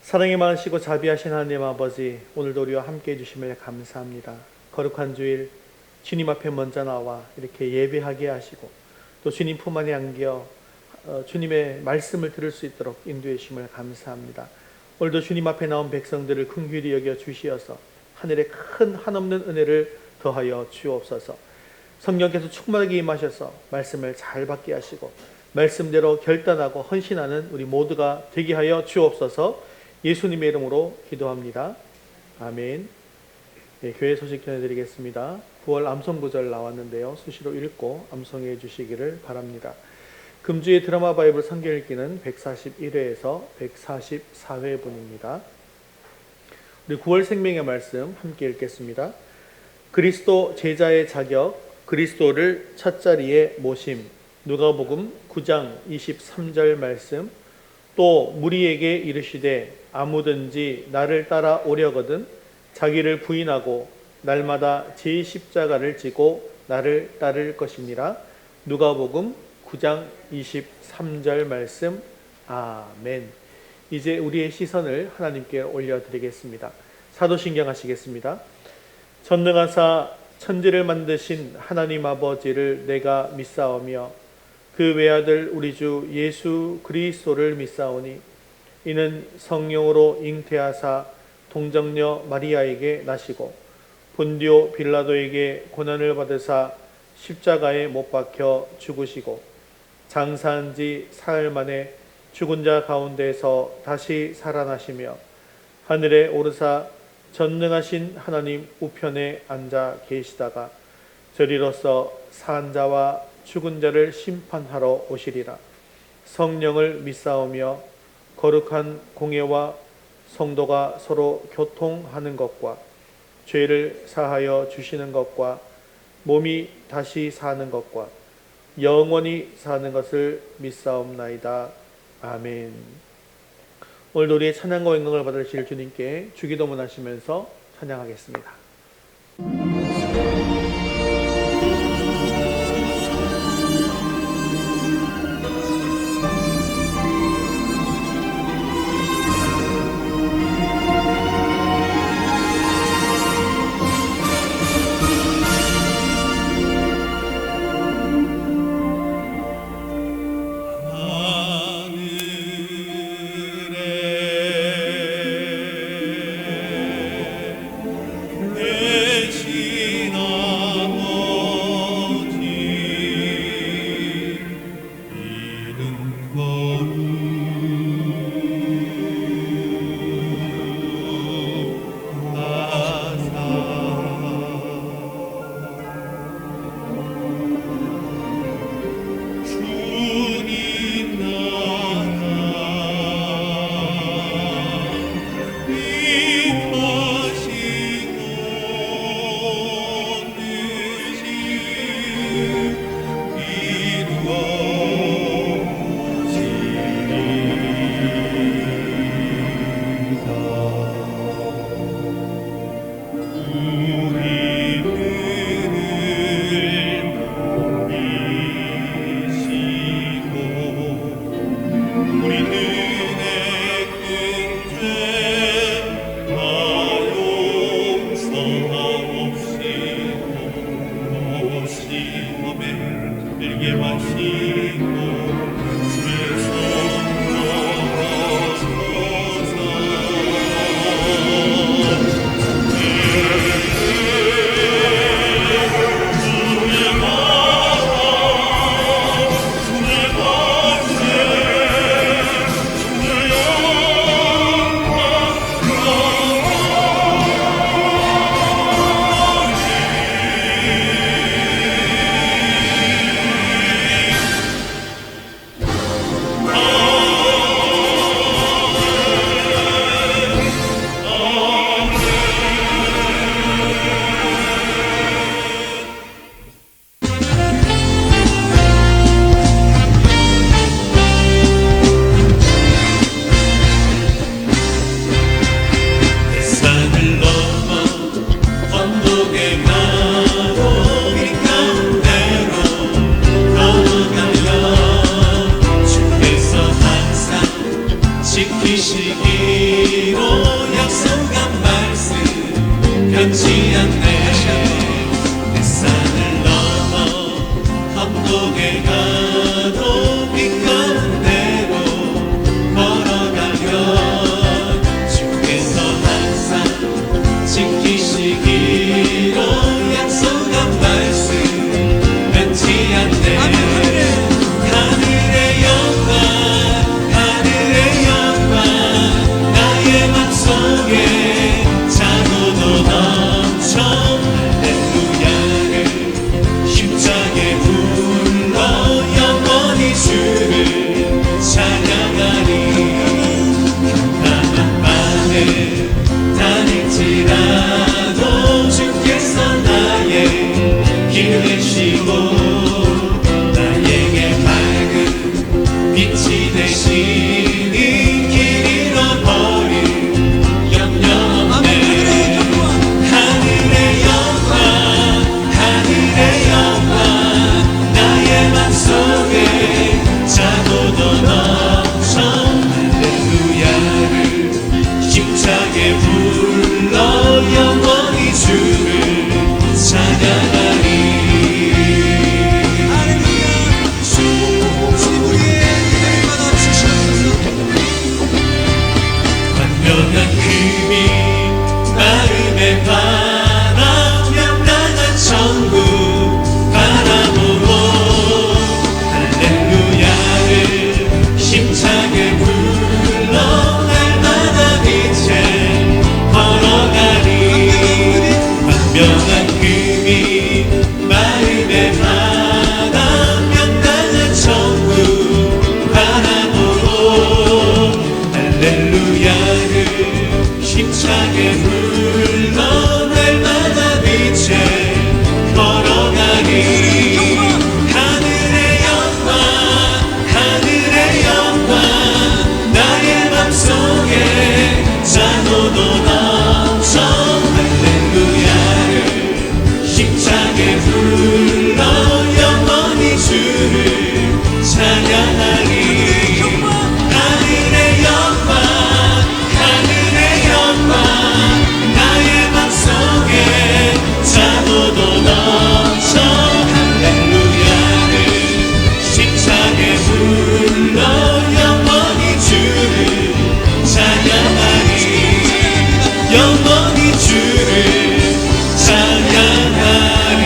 사랑이 많으시고 자비하신 하나님 아버지, 오늘도 우리와 함께 해주심을 감사합니다. 거룩한 주일 주님 앞에 먼저 나와 이렇게 예배하게 하시고 또 주님 품 안에 안겨 주님의 말씀을 들을 수 있도록 인도해 주심을 감사합니다. 오늘도 주님 앞에 나온 백성들을 긍휼히 여겨 주시어서 하늘의 큰 한없는 은혜를 더하여 주옵소서. 성령께서 충만하게 임하셔서 말씀을 잘 받게 하시고 말씀대로 결단하고 헌신하는 우리 모두가 되게 하여 주옵소서. 예수님의 이름으로 기도합니다. 아멘. 네, 교회 소식 전해드리겠습니다. 9월 암송구절 나왔는데요. 수시로 읽고 암송해 주시기를 바랍니다. 금주의 드라마 바이블 성경 읽기는 141회에서 144회분입니다. 우리 9월 생명의 말씀 함께 읽겠습니다. 그리스도 제자의 자격, 그리스도를 첫자리에 모심. 누가복음 9장 23절 말씀. 또 무리에게 이르시되 아무든지 나를 따라 오려거든 자기를 부인하고 날마다 제 십자가를 지고 나를 따를 것이니라. 누가복음 9장 23절 말씀. 아멘. 이제 우리의 시선을 하나님께 올려드리겠습니다. 사도신경 하시겠습니다. 전능하사 천지를 만드신 하나님 아버지를 내가 믿사오며 그 외아들 우리 주 예수 그리스도를 믿사오니 이는 성령으로 잉태하사 동정녀 마리아에게 나시고 본디오 빌라도에게 고난을 받으사 십자가에 못 박혀 죽으시고 장사한 지 사흘 만에 죽은 자 가운데서 다시 살아나시며 하늘에 오르사 전능하신 하나님 우편에 앉아 계시다가 저리로서 산 자와 죽은 자를 심판하러 오시리라. 성령을 믿사오며 거룩한 공예와 성도가 서로 교통하는 것과 죄를 사하여 주시는 것과 몸이 다시 사는 것과 영원히 사는 것을 믿사옵나이다. 아멘. 오늘도 우리의 찬양과 영광을 받으실 주님께 주기도문 하시면서 찬양하겠습니다. 내 지키시기로 약속한 말씀 변치 않네. 내 산을 넘어 언덕에 가도 빛 가운데로 걸어가면 주께서 항상 지키시기로 약속한 말씀 변치 않네. 하늘의 영광 나의 맘속에 자고도 넘쳐 할렐루야를 힘차게 불러 영원히 주를 찬양하리. 험난한 밤에 다닐지라도 주께서 나의 길을 내시고 나에게 밝은 빛이 되시니 길 잃어버릴 염려 없네. 하늘의 영광 나의 맘속에 자고도 넘쳐 할렐루야를 힘차게 불러 영원히 주를 찬양하리. 완벽한 금이 마음에 바라 명랑한 천국 바라보고 할렐루야를 힘차게 불러 날마다 빛에 걸어가리. 완벽한 금이 마음에 바라 명랑한 천국 바라보고 할렐루야를 힘차게 불러 날마다 빛에 걸어가리. 하늘의 영광 나의 맘속에 자고도 넘쳐 할렐루야를 힘차게 불러 영원히 주를 찬양하리. 하늘의 영광 나의 맘속에 자고도 넘쳐 할렐루야를 힘차게 불러 영원히 주를 찬양하리. 영원히 주를 찬양하리.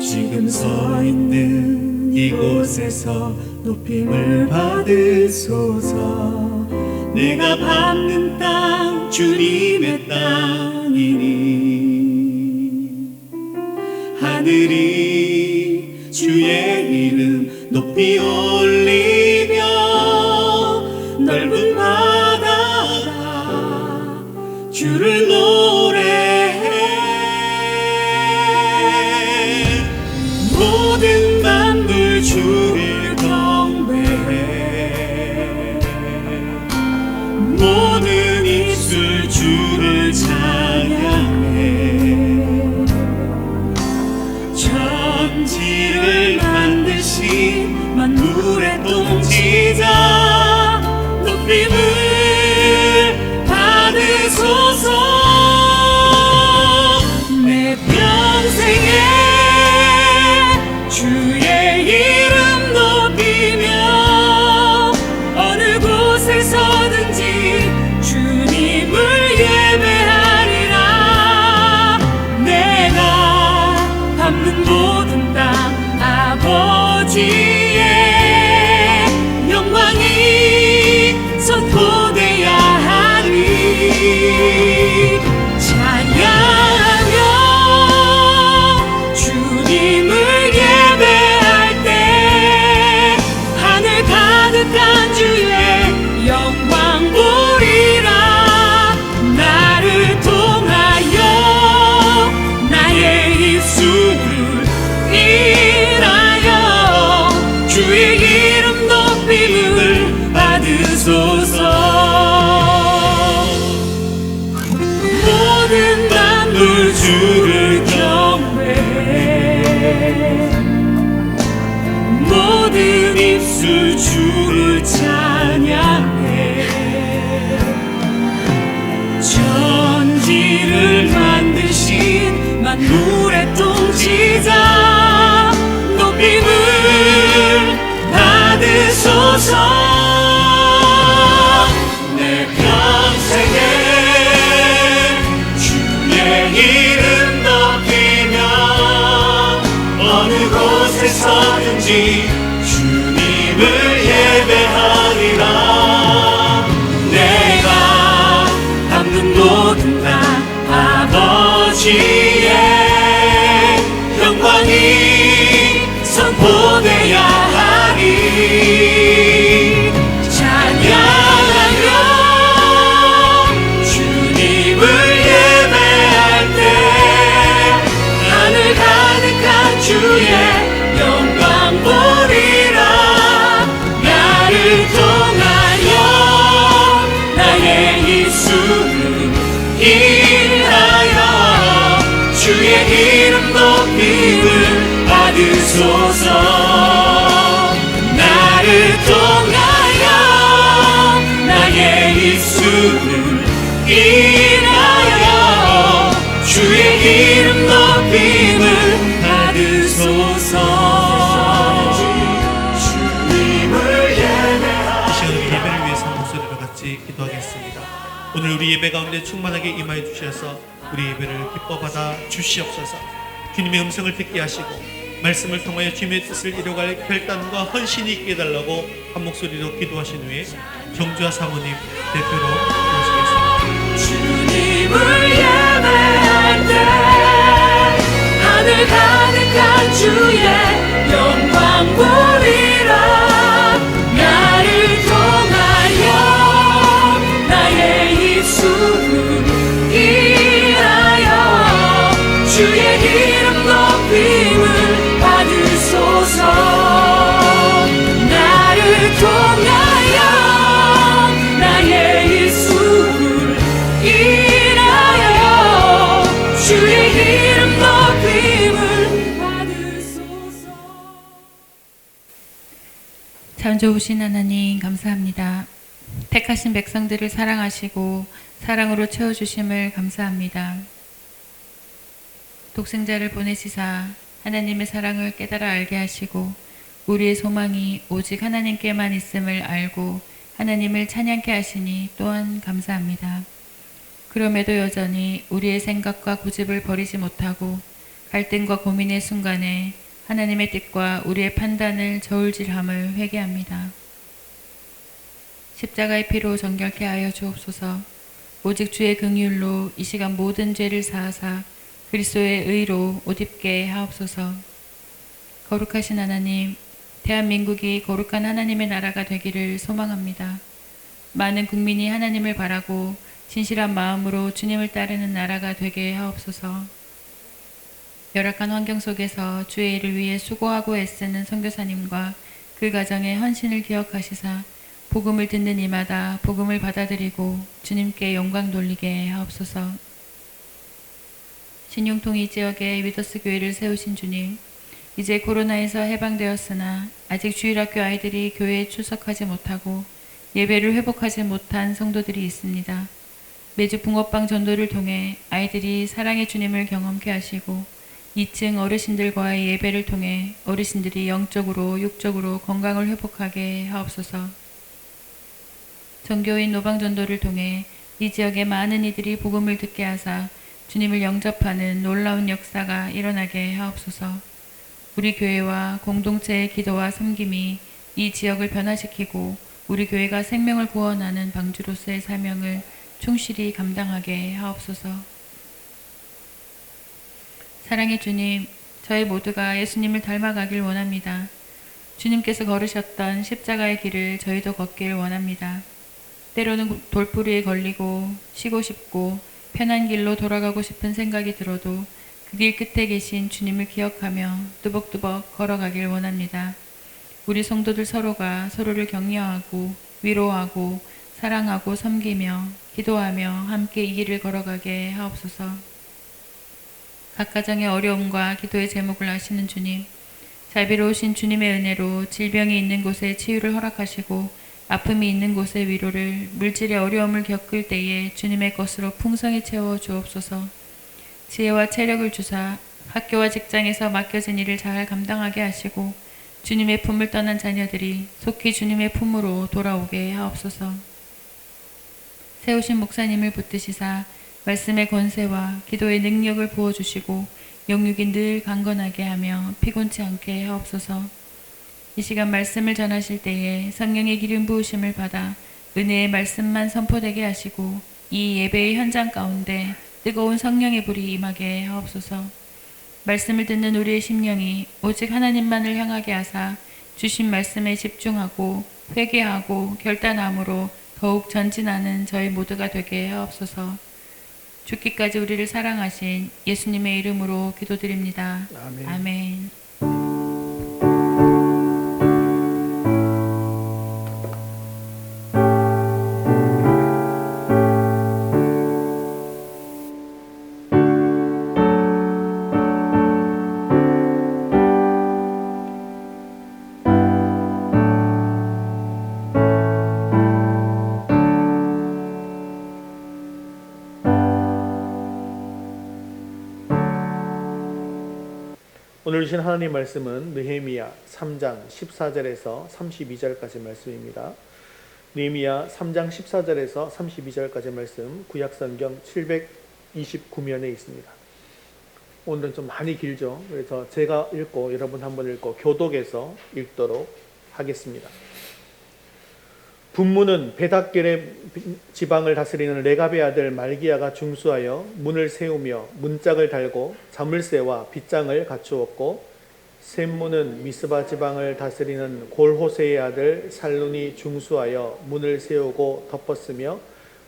지금 서 있는 이곳에서 높임을 받으소서. 내가 밟는 땅 주님의 땅이니 하늘이 주의 이름 높이 올리며 넓은 바다가 주를 노래해. 모든 만물 주를 경배해. 모든 입술 주를 찬양해. 천지를 만드신 만물의 통치자 높임을 받으소서. 내 평생에 주의 이름 높이며 어느 곳에서든지 주님을 예배하리라. 내가 밟는 모든 땅 아버지의 영광이 솟고 만물의 통치자 높임을 받으소서. 내 평생에 주의 이름 높이며 어느 곳에 서든지 주님을 예배하리라. 내가 밟는 모든 땅 아버지의 영광이 선포되어야 하리. 찬양하며 주님을 예배할 때 하늘 가득한 주의 영광 보리라. 나를 통하여 나의 입술을 인하여 주의 이름 높임을 받으소서. 나를 통하여 나의 입술을 인하여 주의 이름 높임을 받으소서. 주님을 예배하리. 이 시간 우리 예배를 위해서 목소리로 같이 기도하겠습니다. 오늘 우리 예배 가운데 충만하게 임하여 주셔서 우리 예배를 기뻐 받아 주시옵소서. 주님의 음성을 듣게 하시고 말씀을 통하여 주님의 뜻을 이루어갈 결단과 헌신이 있게 해달라고 한 목소리로 기도하신 후에 정주아 사모님 대표로 기도하시겠습니다. 주님을 예배할 때 하늘 가득한 주의 영광 보리라. 나를 통하여 나의 입술을 인하여 주의 이름 높임을 받으소서. 나를 통하여 나의 입술을 인하여 주의 이름 높임을 받으소서. 참 좋으신 하나님 감사합니다. 택하신 백성들을 사랑하시고 사랑으로 채워주심을 감사합니다. 독생자를 보내시사 하나님의 사랑을 깨달아 알게 하시고 우리의 소망이 오직 하나님께만 있음을 알고 하나님을 찬양케 하시니 또한 감사합니다. 그럼에도 여전히 우리의 생각과 고집을 버리지 못하고 갈등과 고민의 순간에 하나님의 뜻과 우리의 판단을 저울질함을 회개합니다. 십자가의 피로 정결케 하여 주옵소서. 오직 주의 긍휼로 이 시간 모든 죄를 사하사 그리스도의 의로 옷 입게 하옵소서. 거룩하신 하나님, 대한민국이 거룩한 하나님의 나라가 되기를 소망합니다. 많은 국민이 하나님을 바라고 진실한 마음으로 주님을 따르는 나라가 되게 하옵소서. 열악한 환경 속에서 주의 일을 위해 수고하고 애쓰는 선교사님과 그 가정의 헌신을 기억하시사 복음을 듣는 이마다 복음을 받아들이고 주님께 영광 돌리게 하옵소서. 신용통 이 지역에 위더스 교회를 세우신 주님, 이제 코로나에서 해방되었으나 아직 주일학교 아이들이 교회에 출석하지 못하고 예배를 회복하지 못한 성도들이 있습니다. 매주 붕어빵 전도를 통해 아이들이 사랑의 주님을 경험케 하시고 2층 어르신들과의 예배를 통해 어르신들이 영적으로 육적으로 건강을 회복하게 하옵소서. 정교인 노방전도를 통해 이 지역의 많은 이들이 복음을 듣게 하사 주님을 영접하는 놀라운 역사가 일어나게 하옵소서. 우리 교회와 공동체의 기도와 섬김이 이 지역을 변화시키고 우리 교회가 생명을 구원하는 방주로서의 사명을 충실히 감당하게 하옵소서. 사랑의 주님, 저희 모두가 예수님을 닮아가길 원합니다. 주님께서 걸으셨던 십자가의 길을 저희도 걷길 원합니다. 때로는 돌부리에 걸리고 쉬고 싶고 편한 길로 돌아가고 싶은 생각이 들어도 그 길 끝에 계신 주님을 기억하며 뚜벅뚜벅 걸어가길 원합니다. 우리 성도들 서로가 서로를 격려하고 위로하고 사랑하고 섬기며 기도하며 함께 이 길을 걸어가게 하옵소서. 각 가정의 어려움과 기도의 제목을 아시는 주님, 자비로우신 주님의 은혜로 질병이 있는 곳에 치유를 허락하시고 아픔이 있는 곳에 위로를, 물질의 어려움을 겪을 때에 주님의 것으로 풍성히 채워 주옵소서. 지혜와 체력을 주사 학교와 직장에서 맡겨진 일을 잘 감당하게 하시고 주님의 품을 떠난 자녀들이 속히 주님의 품으로 돌아오게 하옵소서. 세우신 목사님을 붙드시사 말씀의 권세와 기도의 능력을 부어주시고 영육이 늘 강건하게 하며 피곤치 않게 하옵소서. 이 시간 말씀을 전하실 때에 성령의 기름 부으심을 받아 은혜의 말씀만 선포되게 하시고 이 예배의 현장 가운데 뜨거운 성령의 불이 임하게 하옵소서. 말씀을 듣는 우리의 심령이 오직 하나님만을 향하게 하사 주신 말씀에 집중하고 회개하고 결단함으로 더욱 전진하는 저희 모두가 되게 하옵소서. 죽기까지 우리를 사랑하신 예수님의 이름으로 기도드립니다. 아멘. 아멘. 오늘 주신 하나님 말씀은 느헤미야 3장 14절에서 32절까지 말씀입니다. 느헤미야 3장 14절에서 32절까지 말씀 구약성경 729면에 있습니다. 오늘은 좀 많이 길죠. 그래서 제가 읽고 여러분 한번 읽고 교독해서 읽도록 하겠습니다. 분문은 베닷겔의 지방을 다스리는 레갑의 아들 말기야가 중수하여 문을 세우며 문짝을 달고 자물쇠와 빗장을 갖추었고, 셈문은 미스바 지방을 다스리는 골호세의 아들 살룬이 중수하여 문을 세우고 덮었으며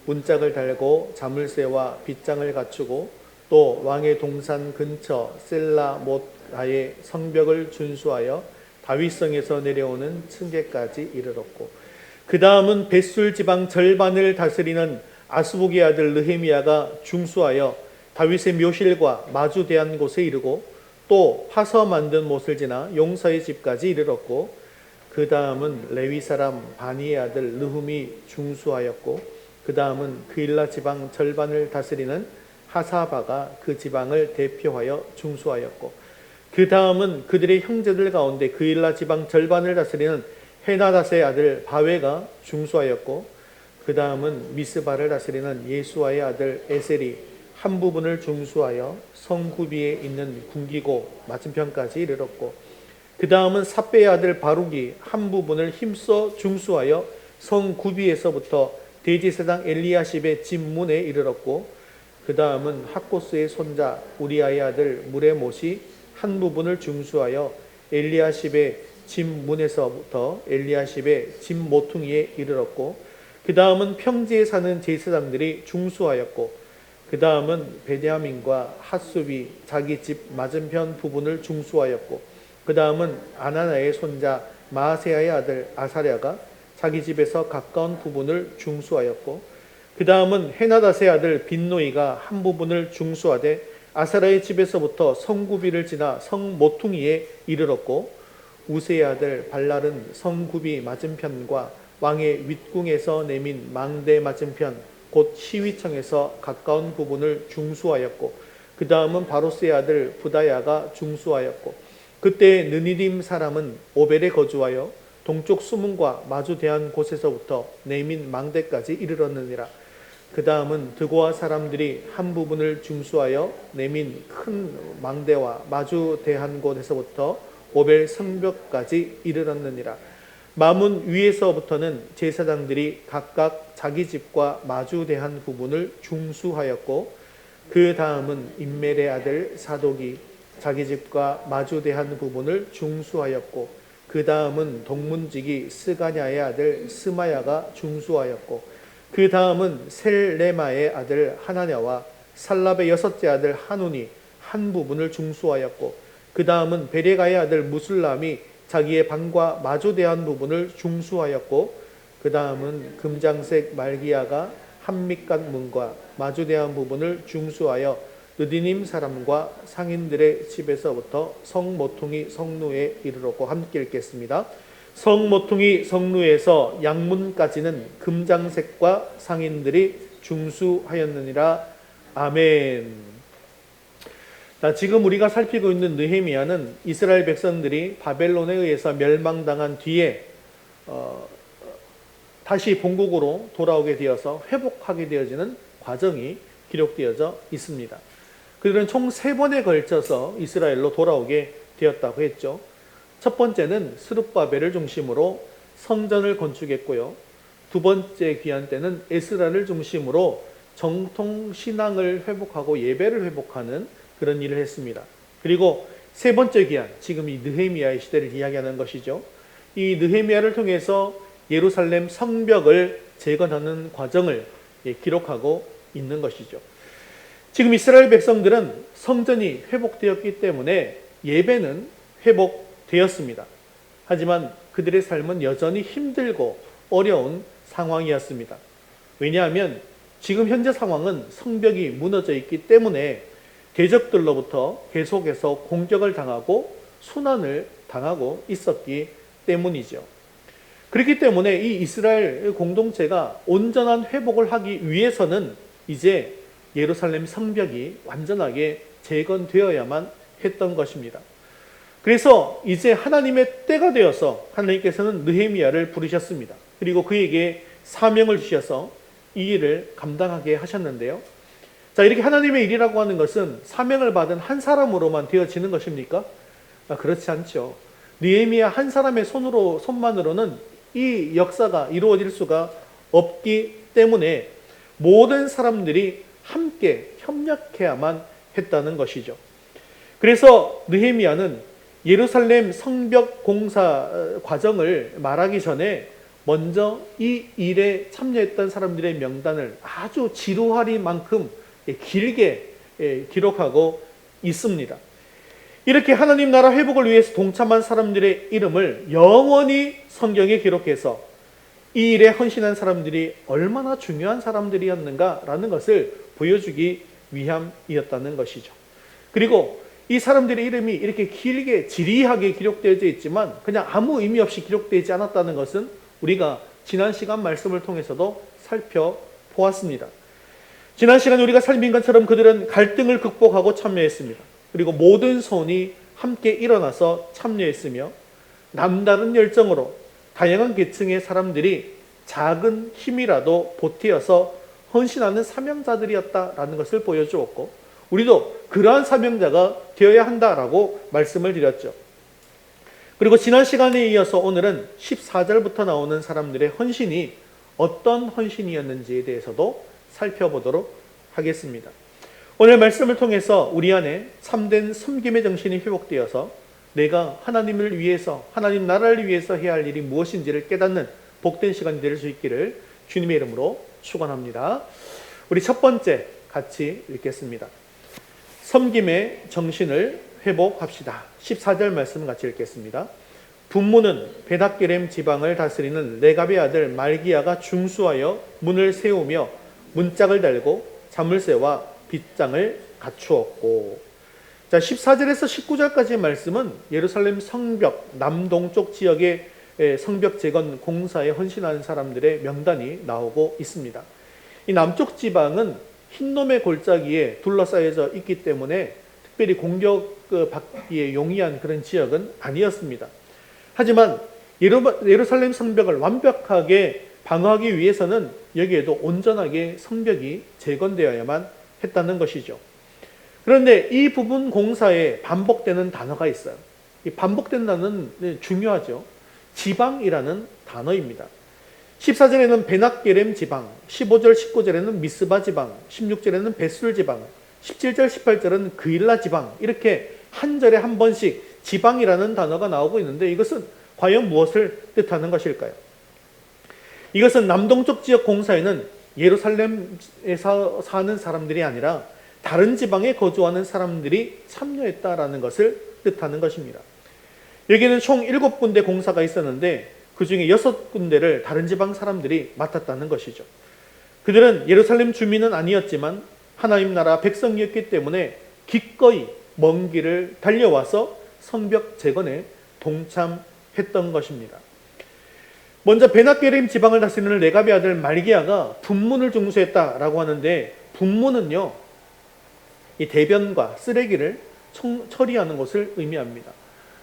문짝을 달고 자물쇠와 빗장을 갖추고, 또 왕의 동산 근처 셀라못아의 성벽을 준수하여 다윗성에서 내려오는 층계까지 이르렀고, 그 다음은 벳술 지방 절반을 다스리는 아스북의 아들 느헤미야가 중수하여 다윗의 묘실과 마주대한 곳에 이르고, 또 파서 만든 못을 지나 용사의 집까지 이르렀고, 그 다음은 레위 사람 바니의 아들 느훔이 중수하였고, 그 다음은 그일라 지방 절반을 다스리는 하사바가 그 지방을 대표하여 중수하였고, 그 다음은 그들의 형제들 가운데 그일라 지방 절반을 다스리는 헤나닷의 아들 바웨가 중수하였고, 그 다음은 미스바를 다스리는 예수아의 아들 에셀이 한 부분을 중수하여 성구비에 있는 궁기고 맞은편까지 이르렀고, 그 다음은 삽배의 아들 바룩이 한 부분을 힘써 중수하여 성구비에서부터 대제사장 엘리야십의 집문에 이르렀고, 그 다음은 학고스의 손자 우리아의 아들 무레못이 한 부분을 중수하여 엘리야십의 집문에서부터 엘리야십의 집 모퉁이에 이르렀고, 그 다음은 평지에 사는 제사장들이 중수하였고, 그 다음은 베냐민과 핫수비 자기 집 맞은편 부분을 중수하였고, 그 다음은 아나나의 손자 마아세야의 아들 아사랴가 자기 집에서 가까운 부분을 중수하였고, 그 다음은 헤나닷의 아들 빈노이가 한 부분을 중수하되 아사랴의 집에서부터 성구비를 지나 성 모퉁이에 이르렀고, 우세의 아들 발랄은 성구비 맞은편과 왕의 윗궁에서 내민 망대 맞은편 곧 시위청에서 가까운 부분을 중수하였고, 그 다음은 바로스의 아들 부다야가 중수하였고, 그때 느니림 사람은 오벨에 거주하여 동쪽 수문과 마주대한 곳에서부터 내민 망대까지 이르렀느니라. 그 다음은 드고아 사람들이 한 부분을 중수하여 내민 큰 망대와 마주대한 곳에서부터 오벨 성벽까지 이르렀느니라. 마문 위에서부터는 제사장들이 각각 자기 집과 마주대한 부분을 중수하였고, 그 다음은 임멜의 아들 사독이 자기 집과 마주대한 부분을 중수하였고, 그 다음은 동문지기 스가냐의 아들 스마야가 중수하였고, 그 다음은 셀레마의 아들 하나냐와 살랍의 여섯째 아들 하눈이 한 부분을 중수하였고, 그 다음은 베레가의 아들 무술람이 자기의 방과 마주대한 부분을 중수하였고, 그 다음은 금장색 말기야가 한밑간 문과 마주대한 부분을 중수하여 느디님 사람과 상인들의 집에서부터 성모퉁이 성루에 이르렀고, 함께 읽겠습니다. 성모퉁이 성루에서 양문까지는 금장색과 상인들이 중수하였느니라. 아멘. 자, 지금 우리가 살피고 있는 느헤미야는 이스라엘 백성들이 바벨론에 의해서 멸망당한 뒤에 다시 본국으로 돌아오게 되어서 회복하게 되어지는 과정이 기록되어져 있습니다. 그들은 총 3번에 걸쳐서 이스라엘로 돌아오게 되었다고 했죠. 첫 번째는 스룹바벨을 중심으로 성전을 건축했고요. 두 번째 귀환 때는 에스라를 중심으로 정통 신앙을 회복하고 예배를 회복하는 그런 일을 했습니다. 그리고 세 번째 귀환, 지금 이 느헤미야의 시대를 이야기하는 것이죠. 이 느헤미야를 통해서 예루살렘 성벽을 재건하는 과정을 기록하고 있는 것이죠. 지금 이스라엘 백성들은 성전이 회복되었기 때문에 예배는 회복되었습니다. 하지만 그들의 삶은 여전히 힘들고 어려운 상황이었습니다. 왜냐하면 지금 현재 상황은 성벽이 무너져 있기 때문에 대적들로부터 계속해서 공격을 당하고 순환을 당하고 있었기 때문이죠. 그렇기 때문에 이 이스라엘 공동체가 온전한 회복을 하기 위해서는 이제 예루살렘 성벽이 완전하게 재건되어야만 했던 것입니다. 그래서 이제 하나님의 때가 되어서 하나님께서는 느헤미야를 부르셨습니다. 그리고 그에게 사명을 주셔서 이 일을 감당하게 하셨는데요. 자, 이렇게 하나님의 일이라고 하는 것은 사명을 받은 한 사람으로만 되어지는 것입니까? 그렇지 않죠. 느헤미야 한 사람의 손만으로는 이 역사가 이루어질 수가 없기 때문에 모든 사람들이 함께 협력해야만 했다는 것이죠. 그래서 느헤미야는 예루살렘 성벽 공사 과정을 말하기 전에 먼저 이 일에 참여했던 사람들의 명단을 아주 지루하리만큼 길게 기록하고 있습니다. 이렇게 하나님 나라 회복을 위해서 동참한 사람들의 이름을 영원히 성경에 기록해서 이 일에 헌신한 사람들이 얼마나 중요한 사람들이었는가라는 것을 보여주기 위함이었다는 것이죠. 그리고 이 사람들의 이름이 이렇게 길게 지리하게 기록되어져 있지만 그냥 아무 의미 없이 기록되지 않았다는 것은 우리가 지난 시간 말씀을 통해서도 살펴보았습니다. 지난 시간에 우리가 살핀 것처럼 그들은 갈등을 극복하고 참여했습니다. 그리고 모든 손이 함께 일어나서 참여했으며 남다른 열정으로 다양한 계층의 사람들이 작은 힘이라도 보태어서 헌신하는 사명자들이었다라는 것을 보여주었고 우리도 그러한 사명자가 되어야 한다라고 말씀을 드렸죠. 그리고 지난 시간에 이어서 오늘은 14절부터 나오는 사람들의 헌신이 어떤 헌신이었는지에 대해서도 살펴보도록 하겠습니다. 오늘 말씀을 통해서 우리 안에 참된 섬김의 정신이 회복되어서 내가 하나님을 위해서, 하나님 나라를 위해서 해야 할 일이 무엇인지를 깨닫는 복된 시간이 될 수 있기를 주님의 이름으로 축원합니다. 우리 첫 번째 같이 읽겠습니다. 섬김의 정신을 회복합시다. 14절 말씀 같이 읽겠습니다. 분모는 베닷게렘 지방을 다스리는 레갑의 아들 말기야가 중수하여 문을 세우며 문짝을 달고 자물쇠와 빗장을 갖추었고. 자, 14절에서 19절까지의 말씀은 예루살렘 성벽 남동쪽 지역의 성벽 재건 공사에 헌신하는 사람들의 명단이 나오고 있습니다. 이 남쪽 지방은 흰놈의 골짜기에 둘러싸여져 있기 때문에 특별히 공격받기에 용이한 그런 지역은 아니었습니다. 하지만 예루살렘 성벽을 완벽하게 방어하기 위해서는 여기에도 온전하게 성벽이 재건되어야만 했다는 것이죠. 그런데 이 부분 공사에 반복되는 단어가 있어요. 이 반복된 단어는 중요하죠. 지방이라는 단어입니다. 14절에는 베낫게렘 지방, 15절, 19절에는 미스바 지방, 16절에는 베술 지방, 17절, 18절은 그일라 지방, 이렇게 한 절에 한 번씩 지방이라는 단어가 나오고 있는데 이것은 과연 무엇을 뜻하는 것일까요? 이것은 남동쪽 지역 공사에는 예루살렘에서 사는 사람들이 아니라 다른 지방에 거주하는 사람들이 참여했다라는 것을 뜻하는 것입니다. 여기는 총 7군데 공사가 있었는데 그 중에 6군데를 다른 지방 사람들이 맡았다는 것이죠. 그들은 예루살렘 주민은 아니었지만 하나님 나라 백성이었기 때문에 기꺼이 먼 길을 달려와서 성벽 재건에 동참했던 것입니다. 먼저 베낫게렘 지방을 다스리는 레갑의 아들 말기야가 분문을 중수했다라고 하는데 분문은요, 이 대변과 쓰레기를 처리하는 것을 의미합니다.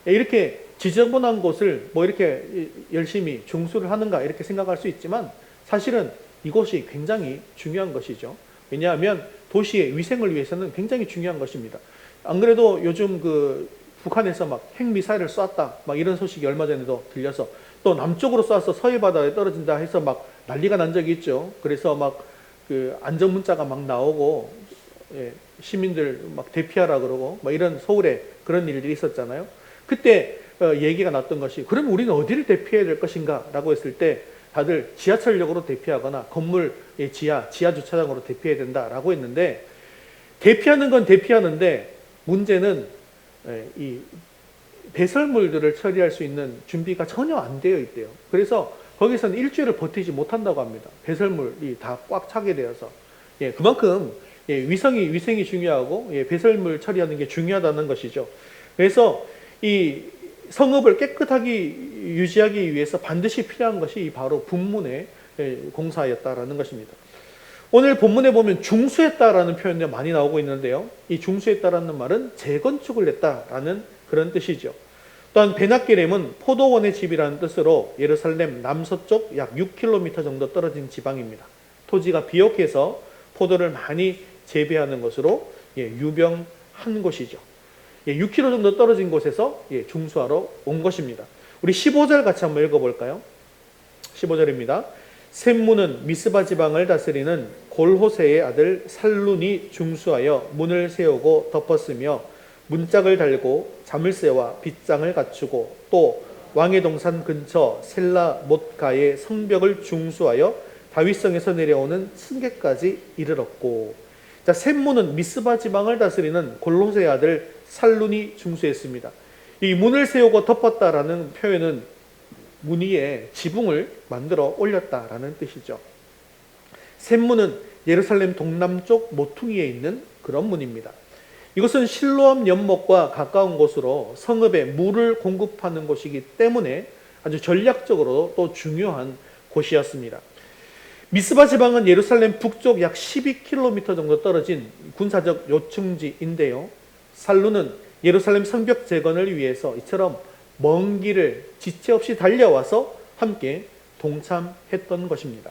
이렇게 지저분한 곳을 뭐 이렇게 열심히 중수를 하는가 이렇게 생각할 수 있지만 사실은 이곳이 굉장히 중요한 것이죠. 왜냐하면 도시의 위생을 위해서는 굉장히 중요한 것입니다. 안 그래도 요즘 그 북한에서 막 핵미사일을 쐈다 막 이런 소식이 얼마 전에도 들려서 또 남쪽으로 쏴서 서해 바다에 떨어진다 해서 막 난리가 난 적이 있죠. 그래서 막 그 안전 문자가 막 나오고 시민들 막 대피하라 그러고 막 이런 서울에 그런 일들이 있었잖아요. 그때 얘기가 났던 것이 그럼 우리는 어디를 대피해야 될 것인가 라고 했을 때 다들 지하철역으로 대피하거나 건물의 지하 주차장으로 대피해야 된다라고 했는데 대피하는 건 대피하는데 문제는 이 배설물들을 처리할 수 있는 준비가 전혀 안 되어 있대요. 그래서 거기서는 일주일을 버티지 못한다고 합니다. 배설물이 다 꽉 차게 되어서. 그만큼 위생이 중요하고 배설물 처리하는 게 중요하다는 것이죠. 그래서 이 성읍을 깨끗하게 유지하기 위해서 반드시 필요한 것이 바로 분문의 공사였다라는 것입니다. 오늘 본문에 보면 중수했다라는 표현이 많이 나오고 있는데요. 이 중수했다라는 말은 재건축을 했다라는 그런 뜻이죠. 또한 베낫게렘은 포도원의 집이라는 뜻으로 예루살렘 남서쪽 약 6km 정도 떨어진 지방입니다. 토지가 비옥해서 포도를 많이 재배하는 것으로 유명한 곳이죠. 6km 정도 떨어진 곳에서 중수하러 온 것입니다. 우리 15절 같이 한번 읽어볼까요? 15절입니다. 셈무는 미스바 지방을 다스리는 골호세의 아들 살룬이 중수하여 문을 세우고 덮었으며 문짝을 달고 자물쇠와 빗장을 갖추고 또 왕의 동산 근처 셀라 못가의 성벽을 중수하여 다윗성에서 내려오는 층계까지 이르렀고. 자, 셈무는 미스바 지방을 다스리는 골호세의 아들 살룬이 중수했습니다. 이 문을 세우고 덮었다라는 표현은 문 위에 지붕을 만들어 올렸다라는 뜻이죠. 셈문은 예루살렘 동남쪽 모퉁이에 있는 그런 문입니다. 이것은 실로암 연못과 가까운 곳으로 성읍에 물을 공급하는 곳이기 때문에 아주 전략적으로 또 중요한 곳이었습니다. 미스바 지방은 예루살렘 북쪽 약 12km 정도 떨어진 군사적 요충지인데요. 살룬은 예루살렘 성벽 재건을 위해서 이처럼 먼 길을 지체 없이 달려와서 함께 동참했던 것입니다.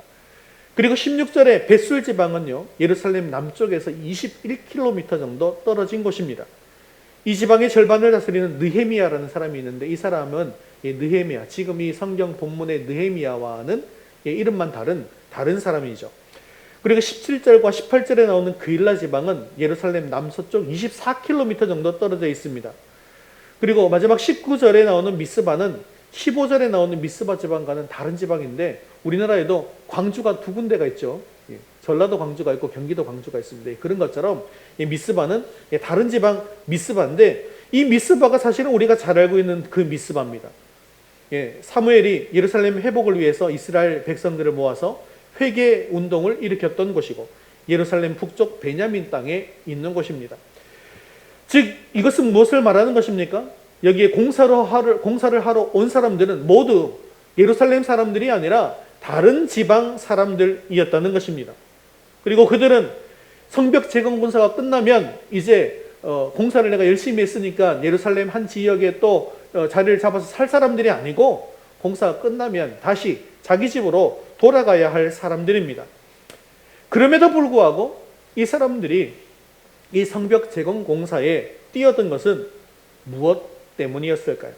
그리고 16절에 벳술 지방은요, 예루살렘 남쪽에서 21km 정도 떨어진 곳입니다. 이 지방의 절반을 다스리는 느헤미야라는 사람이 있는데 이 사람은 느헤미야, 지금 이 성경 본문의 느헤미야와는 이름만 다른 사람이죠. 그리고 17절과 18절에 나오는 그일라 지방은 예루살렘 남서쪽 24km 정도 떨어져 있습니다. 그리고 마지막 19절에 나오는 미스바는 15절에 나오는 미스바 지방과는 다른 지방인데 우리나라에도 광주가 두 군데가 있죠. 전라도 광주가 있고 경기도 광주가 있습니다. 그런 것처럼 미스바는 다른 지방 미스바인데 이 미스바가 사실은 우리가 잘 알고 있는 그 미스바입니다. 사무엘이 예루살렘 회복을 위해서 이스라엘 백성들을 모아서 회개 운동을 일으켰던 곳이고 예루살렘 북쪽 베냐민 땅에 있는 곳입니다. 즉 이것은 무엇을 말하는 것입니까? 여기에 공사를 하러 온 사람들은 모두 예루살렘 사람들이 아니라 다른 지방 사람들이었다는 것입니다. 그리고 그들은 성벽 재건 공사가 끝나면 이제 공사를 내가 열심히 했으니까 예루살렘 한 지역에 또 자리를 잡아서 살 사람들이 아니고 공사가 끝나면 다시 자기 집으로 돌아가야 할 사람들입니다. 그럼에도 불구하고 이 사람들이 이 성벽 재건 공사에 뛰어든 것은 무엇 때문이었을까요?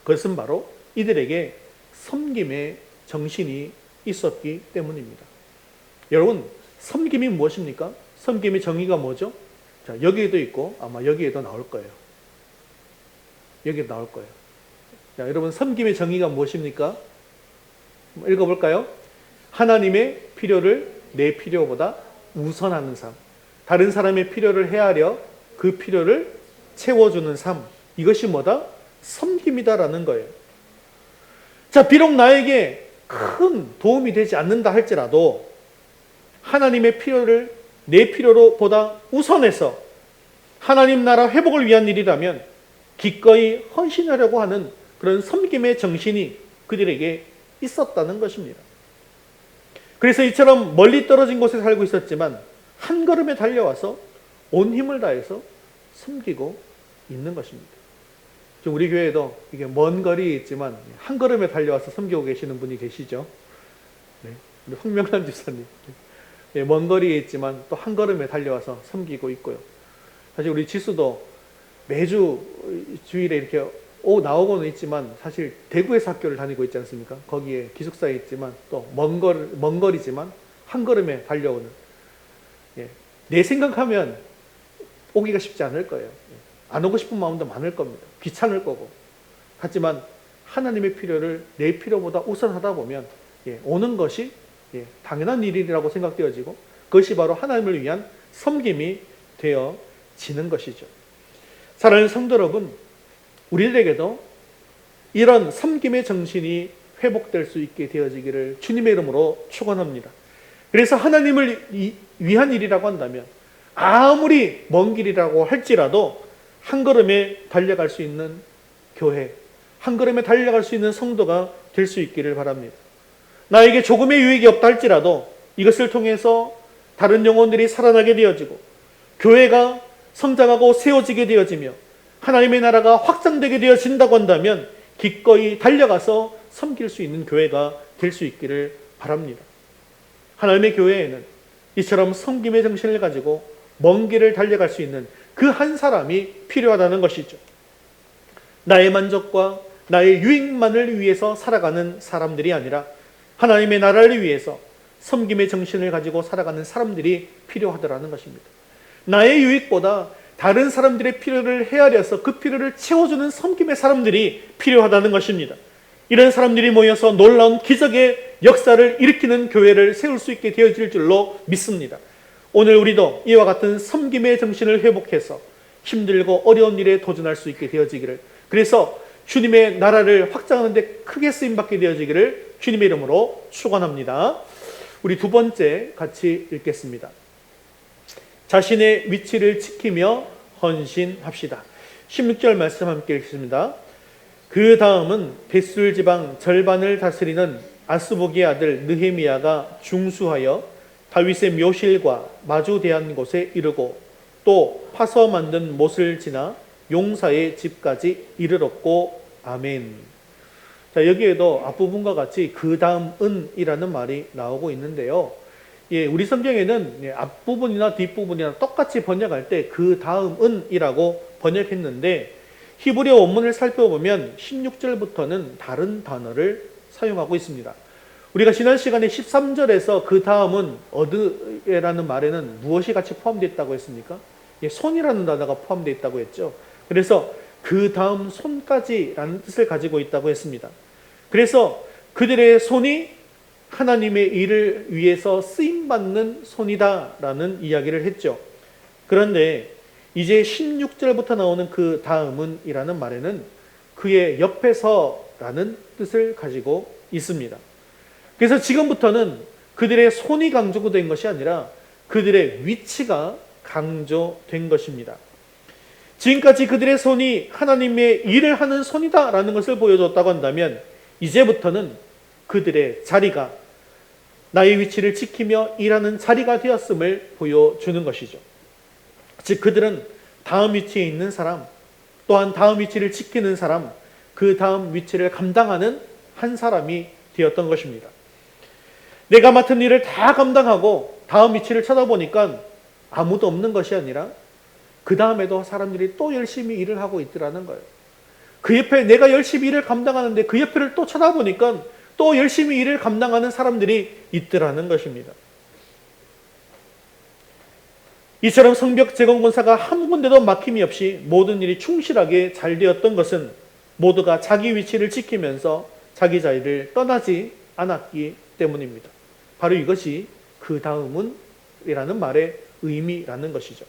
그것은 바로 이들에게 섬김의 정신이 있었기 때문입니다. 여러분, 섬김이 무엇입니까? 섬김의 정의가 뭐죠? 자, 여기에도 있고 아마 여기에도 나올 거예요. 여기에도 나올 거예요. 자, 여러분, 섬김의 정의가 무엇입니까? 읽어볼까요? 하나님의 필요를 내 필요보다 우선하는 삶. 다른 사람의 필요를 헤아려 그 필요를 채워주는 삶. 이것이 뭐다? 섬김이다라는 거예요. 자, 비록 나에게 큰 도움이 되지 않는다 할지라도 하나님의 필요를 내 필요로 보다 우선해서 하나님 나라 회복을 위한 일이라면 기꺼이 헌신하려고 하는 그런 섬김의 정신이 그들에게 있었다는 것입니다. 그래서 이처럼 멀리 떨어진 곳에 살고 있었지만 한 걸음에 달려와서 온 힘을 다해서 섬기고 있는 것입니다. 지금 우리 교회에도 이게 먼 거리에 있지만 한 걸음에 달려와서 섬기고 계시는 분이 계시죠. 네, 우리 황명란 집사님. 네, 먼 거리에 있지만 또 한 걸음에 달려와서 섬기고 있고요. 사실 우리 지수도 매주 주일에 이렇게 나오고는 있지만 사실 대구에서 학교를 다니고 있지 않습니까? 거기에 기숙사에 있지만 또 먼 거리지만 한 걸음에 달려오는, 내 생각하면 오기가 쉽지 않을 거예요. 안 오고 싶은 마음도 많을 겁니다. 귀찮을 거고. 하지만 하나님의 필요를 내 필요보다 우선하다 보면 오는 것이 당연한 일이라고 생각되어지고 그것이 바로 하나님을 위한 섬김이 되어지는 것이죠. 사랑하는 성도 여러분, 우리들에게도 이런 섬김의 정신이 회복될 수 있게 되어지기를 주님의 이름으로 축원합니다. 그래서 하나님을 위한 일이라고 한다면 아무리 먼 길이라고 할지라도 한 걸음에 달려갈 수 있는 교회, 한 걸음에 달려갈 수 있는 성도가 될 수 있기를 바랍니다. 나에게 조금의 유익이 없다 할지라도 이것을 통해서 다른 영혼들이 살아나게 되어지고 교회가 성장하고 세워지게 되어지며 하나님의 나라가 확장되게 되어진다고 한다면 기꺼이 달려가서 섬길 수 있는 교회가 될 수 있기를 바랍니다. 하나님의 교회에는 이처럼 섬김의 정신을 가지고 먼 길을 달려갈 수 있는 그 한 사람이 필요하다는 것이죠. 나의 만족과 나의 유익만을 위해서 살아가는 사람들이 아니라 하나님의 나라를 위해서 섬김의 정신을 가지고 살아가는 사람들이 필요하다는 것입니다. 나의 유익보다 다른 사람들의 필요를 헤아려서 그 필요를 채워주는 섬김의 사람들이 필요하다는 것입니다. 이런 사람들이 모여서 놀라운 기적의 역사를 일으키는 교회를 세울 수 있게 되어질 줄로 믿습니다. 오늘 우리도 이와 같은 섬김의 정신을 회복해서 힘들고 어려운 일에 도전할 수 있게 되어지기를, 그래서 주님의 나라를 확장하는 데 크게 쓰임받게 되어지기를 주님의 이름으로 축원합니다. 우리 두 번째 같이 읽겠습니다. 자신의 위치를 지키며 헌신합시다. 16절 말씀 함께 읽습니다. 그 다음은 벳술 지방 절반을 다스리는 아스보기의 아들 느헤미야가 중수하여 다윗의 묘실과 마주대한 곳에 이르고 또 파서 만든 못을 지나 용사의 집까지 이르렀고 아멘. 자, 여기에도 앞부분과 같이 그 다음은이라는 말이 나오고 있는데요. 우리 성경에는 앞부분이나 뒷부분이나 똑같이 번역할 때 그 다음은이라고 번역했는데 히브리어 원문을 살펴보면 16절부터는 다른 단어를 사용하고 있습니다. 우리가 지난 시간에 13절에서 그 다음은 어드라는 말에는 무엇이 같이 포함되어 있다고 했습니까? 손이라는 단어가 포함되어 있다고 했죠. 그래서 그 다음 손까지라는 뜻을 가지고 있다고 했습니다. 그래서 그들의 손이 하나님의 일을 위해서 쓰임받는 손이다라는 이야기를 했죠. 그런데 이제 16절부터 나오는 그 다음은 이라는 말에는 그의 옆에서라는 뜻을 가지고 있습니다. 그래서 지금부터는 그들의 손이 강조된 것이 아니라 그들의 위치가 강조된 것입니다. 지금까지 그들의 손이 하나님의 일을 하는 손이다라는 것을 보여줬다고 한다면 이제부터는 그들의 자리가 나의 위치를 지키며 일하는 자리가 되었음을 보여주는 것이죠. 즉 그들은 다음 위치에 있는 사람, 또한 다음 위치를 지키는 사람, 그 다음 위치를 감당하는 한 사람이 되었던 것입니다. 내가 맡은 일을 다 감당하고 다음 위치를 쳐다보니까 아무도 없는 것이 아니라 그 다음에도 사람들이 또 열심히 일을 하고 있더라는 거예요. 그 옆에 내가 열심히 일을 감당하는데 그 옆에를 또 쳐다보니까 또 열심히 일을 감당하는 사람들이 있더라는 것입니다. 이처럼 성벽 재건 공사가 한 군데도 막힘이 없이 모든 일이 충실하게 잘 되었던 것은 모두가 자기 위치를 지키면서 자기 자리를 떠나지 않았기 때문입니다. 바로 이것이 그 다음은 이라는 말의 의미라는 것이죠.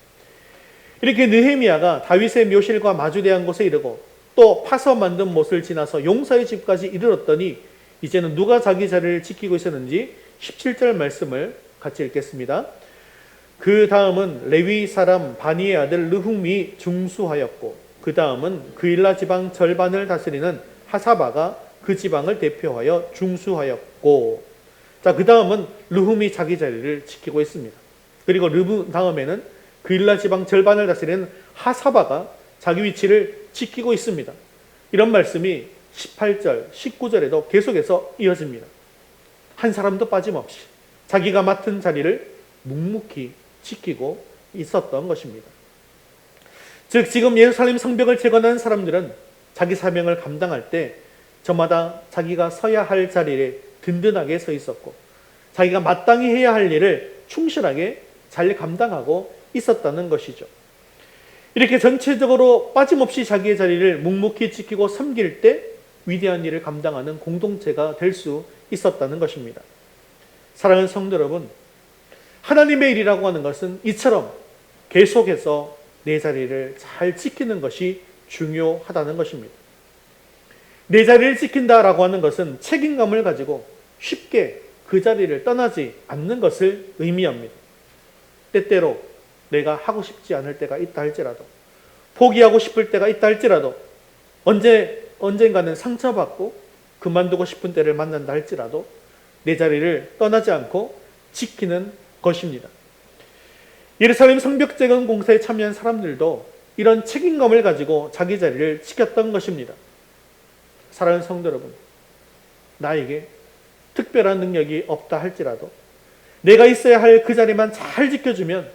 이렇게 느헤미야가 다윗의 묘실과 마주대한 곳에 이르고 또 파서 만든 못을 지나서 용사의 집까지 이르렀더니 이제는 누가 자기 자리를 지키고 있었는지 17절 말씀을 같이 읽겠습니다. 그 다음은 레위 사람 바니의 아들 르훔이 중수하였고 그 다음은 그일라 지방 절반을 다스리는 하사바가 그 지방을 대표하여 중수하였고, 자, 그 다음은 르훔이 자기 자리를 지키고 있습니다. 그리고 르훔 다음에는 그일라 지방 절반을 다스리는 하사바가 자기 위치를 지키고 있습니다. 이런 말씀이 18절, 19절에도 계속해서 이어집니다. 한 사람도 빠짐없이 자기가 맡은 자리를 묵묵히 지키고 있었던 것입니다. 즉 지금 예루살렘 성벽을 재건하는 사람들은 자기 사명을 감당할 때 저마다 자기가 서야 할 자리에 든든하게 서 있었고 자기가 마땅히 해야 할 일을 충실하게 잘 감당하고 있었다는 것이죠. 이렇게 전체적으로 빠짐없이 자기의 자리를 묵묵히 지키고 섬길 때 위대한 일을 감당하는 공동체가 될 수 있었다는 것입니다. 사랑하는 성도 여러분, 하나님의 일이라고 하는 것은 이처럼 계속해서 내 자리를 잘 지키는 것이 중요하다는 것입니다. 내 자리를 지킨다라고 하는 것은 책임감을 가지고 쉽게 그 자리를 떠나지 않는 것을 의미합니다. 때때로 내가 하고 싶지 않을 때가 있다 할지라도, 포기하고 싶을 때가 있다 할지라도, 언젠가는 상처받고 그만두고 싶은 때를 만난다 할지라도 내 자리를 떠나지 않고 지키는 것입니다. 예루살렘 성벽 재건 공사에 참여한 사람들도 이런 책임감을 가지고 자기 자리를 지켰던 것입니다. 사랑하는 성도 여러분, 나에게 특별한 능력이 없다 할지라도 내가 있어야 할 그 자리만 잘 지켜주면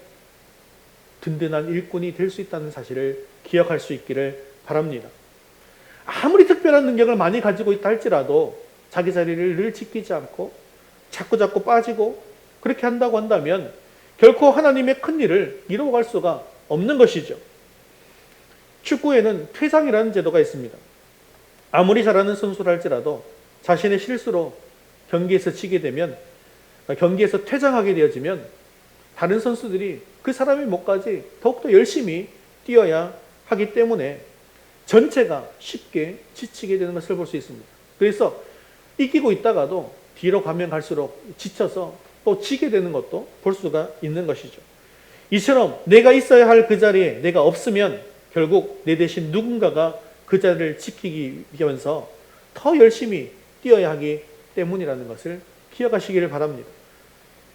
든든한 일꾼이 될 수 있다는 사실을 기억할 수 있기를 바랍니다. 아무리 특별한 능력을 많이 가지고 있다 할지라도 자기 자리를 늘 지키지 않고 자꾸 빠지고 그렇게 한다고 한다면 결코 하나님의 큰 일을 이루어갈 수가 없는 것이죠. 축구에는 퇴장이라는 제도가 있습니다. 아무리 잘하는 선수라 할지라도 자신의 실수로 경기에서 지게 되면, 경기에서 퇴장하게 되어지면 다른 선수들이 그 사람의 목까지 더욱더 열심히 뛰어야 하기 때문에 전체가 쉽게 지치게 되는 것을 볼 수 있습니다. 그래서 이기고 있다가도 뒤로 가면 갈수록 지쳐서 또 지게 되는 것도 볼 수가 있는 것이죠. 이처럼 내가 있어야 할 그 자리에 내가 없으면 결국 내 대신 누군가가 그 자리를 지키기 위해서 더 열심히 뛰어야 하기 때문이라는 것을 기억하시기를 바랍니다.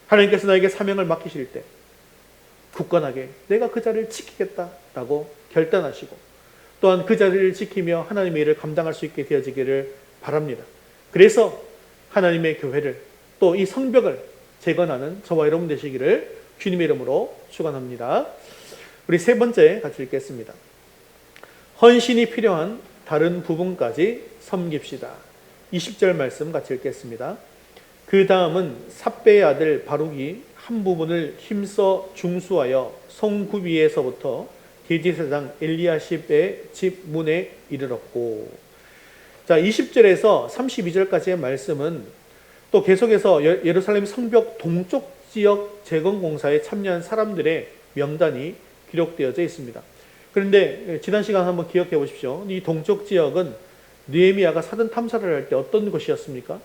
하나님께서 나에게 사명을 맡기실 때 굳건하게 내가 그 자리를 지키겠다라고 결단하시고 또한 그 자리를 지키며 하나님의 일을 감당할 수 있게 되어지기를 바랍니다. 그래서 하나님의 교회를 또 이 성벽을 재건하는 저와 여러분 되시기를 주님의 이름으로 축원합니다. 우리 세 번째 같이 읽겠습니다. 헌신이 필요한 다른 부분까지 섬깁시다. 20절 말씀 같이 읽겠습니다. 그 다음은 삽배의 아들 바룩이 한 부분을 힘써 중수하여 성구비에서부터 대제사장 엘리야십의 집 문에 이르렀고, 자 20절에서 32절까지의 말씀은 또 계속해서 예루살렘 성벽 동쪽 지역 재건 공사에 참여한 사람들의 명단이 기록되어져 있습니다. 그런데 지난 시간 한번 기억해 보십시오. 이 동쪽 지역은 느헤미야가 사전 탐사를 할 때 어떤 곳이었습니까?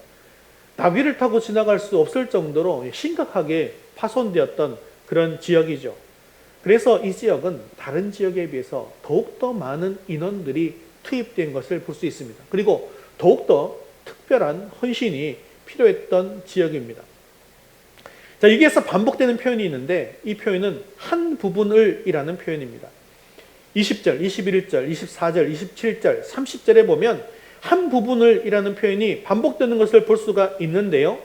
나귀를 타고 지나갈 수 없을 정도로 심각하게 파손되었던 그런 지역이죠. 그래서 이 지역은 다른 지역에 비해서 더욱더 많은 인원들이 투입된 것을 볼 수 있습니다. 그리고 더욱더 특별한 헌신이 필요했던 지역입니다. 자, 여기에서 반복되는 표현이 있는데 이 표현은 한 부분을 이라는 표현입니다. 20절, 21절, 24절, 27절, 30절에 보면 한 부분을 이라는 표현이 반복되는 것을 볼 수가 있는데요.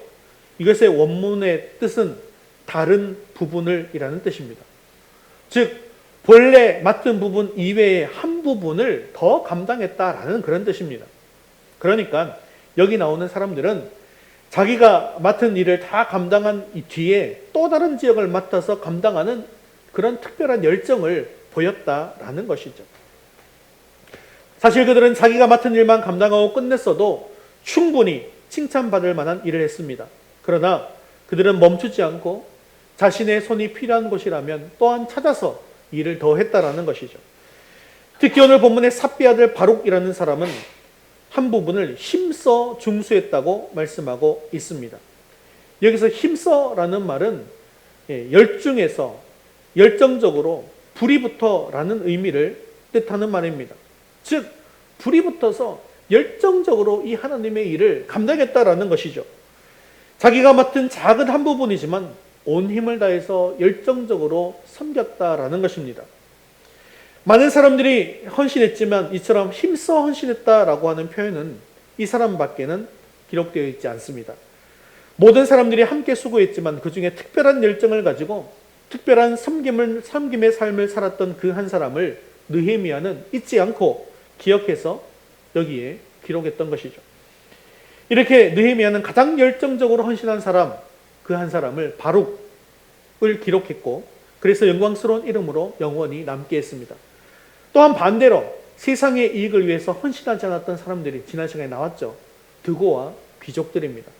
이것의 원문의 뜻은 다른 부분을 이라는 뜻입니다. 즉 본래 맡은 부분 이외의 한 부분을 더 감당했다라는 그런 뜻입니다. 그러니까 여기 나오는 사람들은 자기가 맡은 일을 다 감당한 이 뒤에 또 다른 지역을 맡아서 감당하는 그런 특별한 열정을 보였다라는 것이죠. 사실 그들은 자기가 맡은 일만 감당하고 끝냈어도 충분히 칭찬받을 만한 일을 했습니다. 그러나 그들은 멈추지 않고 자신의 손이 필요한 곳이라면 또한 찾아서 일을 더 했다라는 것이죠. 특히 오늘 본문의 삽비 아들 바룩이라는 사람은 한 부분을 힘써 중수했다고 말씀하고 있습니다. 여기서 힘써라는 말은 열중해서 열정적으로 불이 붙어라는 의미를 뜻하는 말입니다. 즉 불이 붙어서 열정적으로 이 하나님의 일을 감당했다라는 것이죠. 자기가 맡은 작은 한 부분이지만 온 힘을 다해서 열정적으로 섬겼다라는 것입니다. 많은 사람들이 헌신했지만 이처럼 힘써 헌신했다라고 하는 표현은 이 사람밖에는 기록되어 있지 않습니다. 모든 사람들이 함께 수고했지만 그 중에 특별한 열정을 가지고 특별한 섬김의 삶을 살았던 그 한 사람을 느헤미야는 잊지 않고 기억해서 여기에 기록했던 것이죠. 이렇게 느헤미야는 가장 열정적으로 헌신한 사람, 그 한 사람을 바룩을 기록했고, 그래서 영광스러운 이름으로 영원히 남게 했습니다. 또한 반대로 세상의 이익을 위해서 헌신하지 않았던 사람들이 지난 시간에 나왔죠. 드고와 귀족들입니다.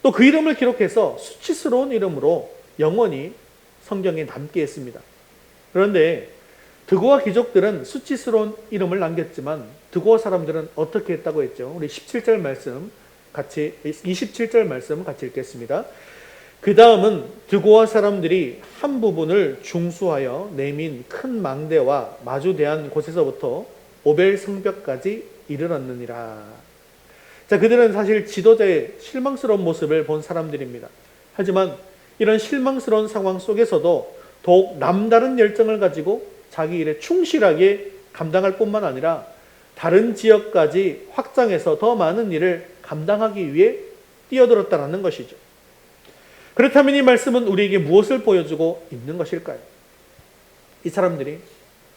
또 그 이름을 기록해서 수치스러운 이름으로 영원히 성경에 남게 했습니다. 그런데 드고와 귀족들은 수치스러운 이름을 남겼지만 드고와 사람들은 어떻게 했다고 했죠? 우리 27절 말씀 같이 27절 말씀 같이 읽겠습니다. 그 다음은 드고와 사람들이 한 부분을 중수하여 내민 큰 망대와 마주대한 곳에서부터 오벨 성벽까지 이르렀느니라. 자, 그들은 사실 지도자의 실망스러운 모습을 본 사람들입니다. 하지만 이런 실망스러운 상황 속에서도 더욱 남다른 열정을 가지고 자기 일에 충실하게 감당할 뿐만 아니라 다른 지역까지 확장해서 더 많은 일을 감당하기 위해 뛰어들었다는 것이죠. 그렇다면 이 말씀은 우리에게 무엇을 보여주고 있는 것일까요? 이 사람들이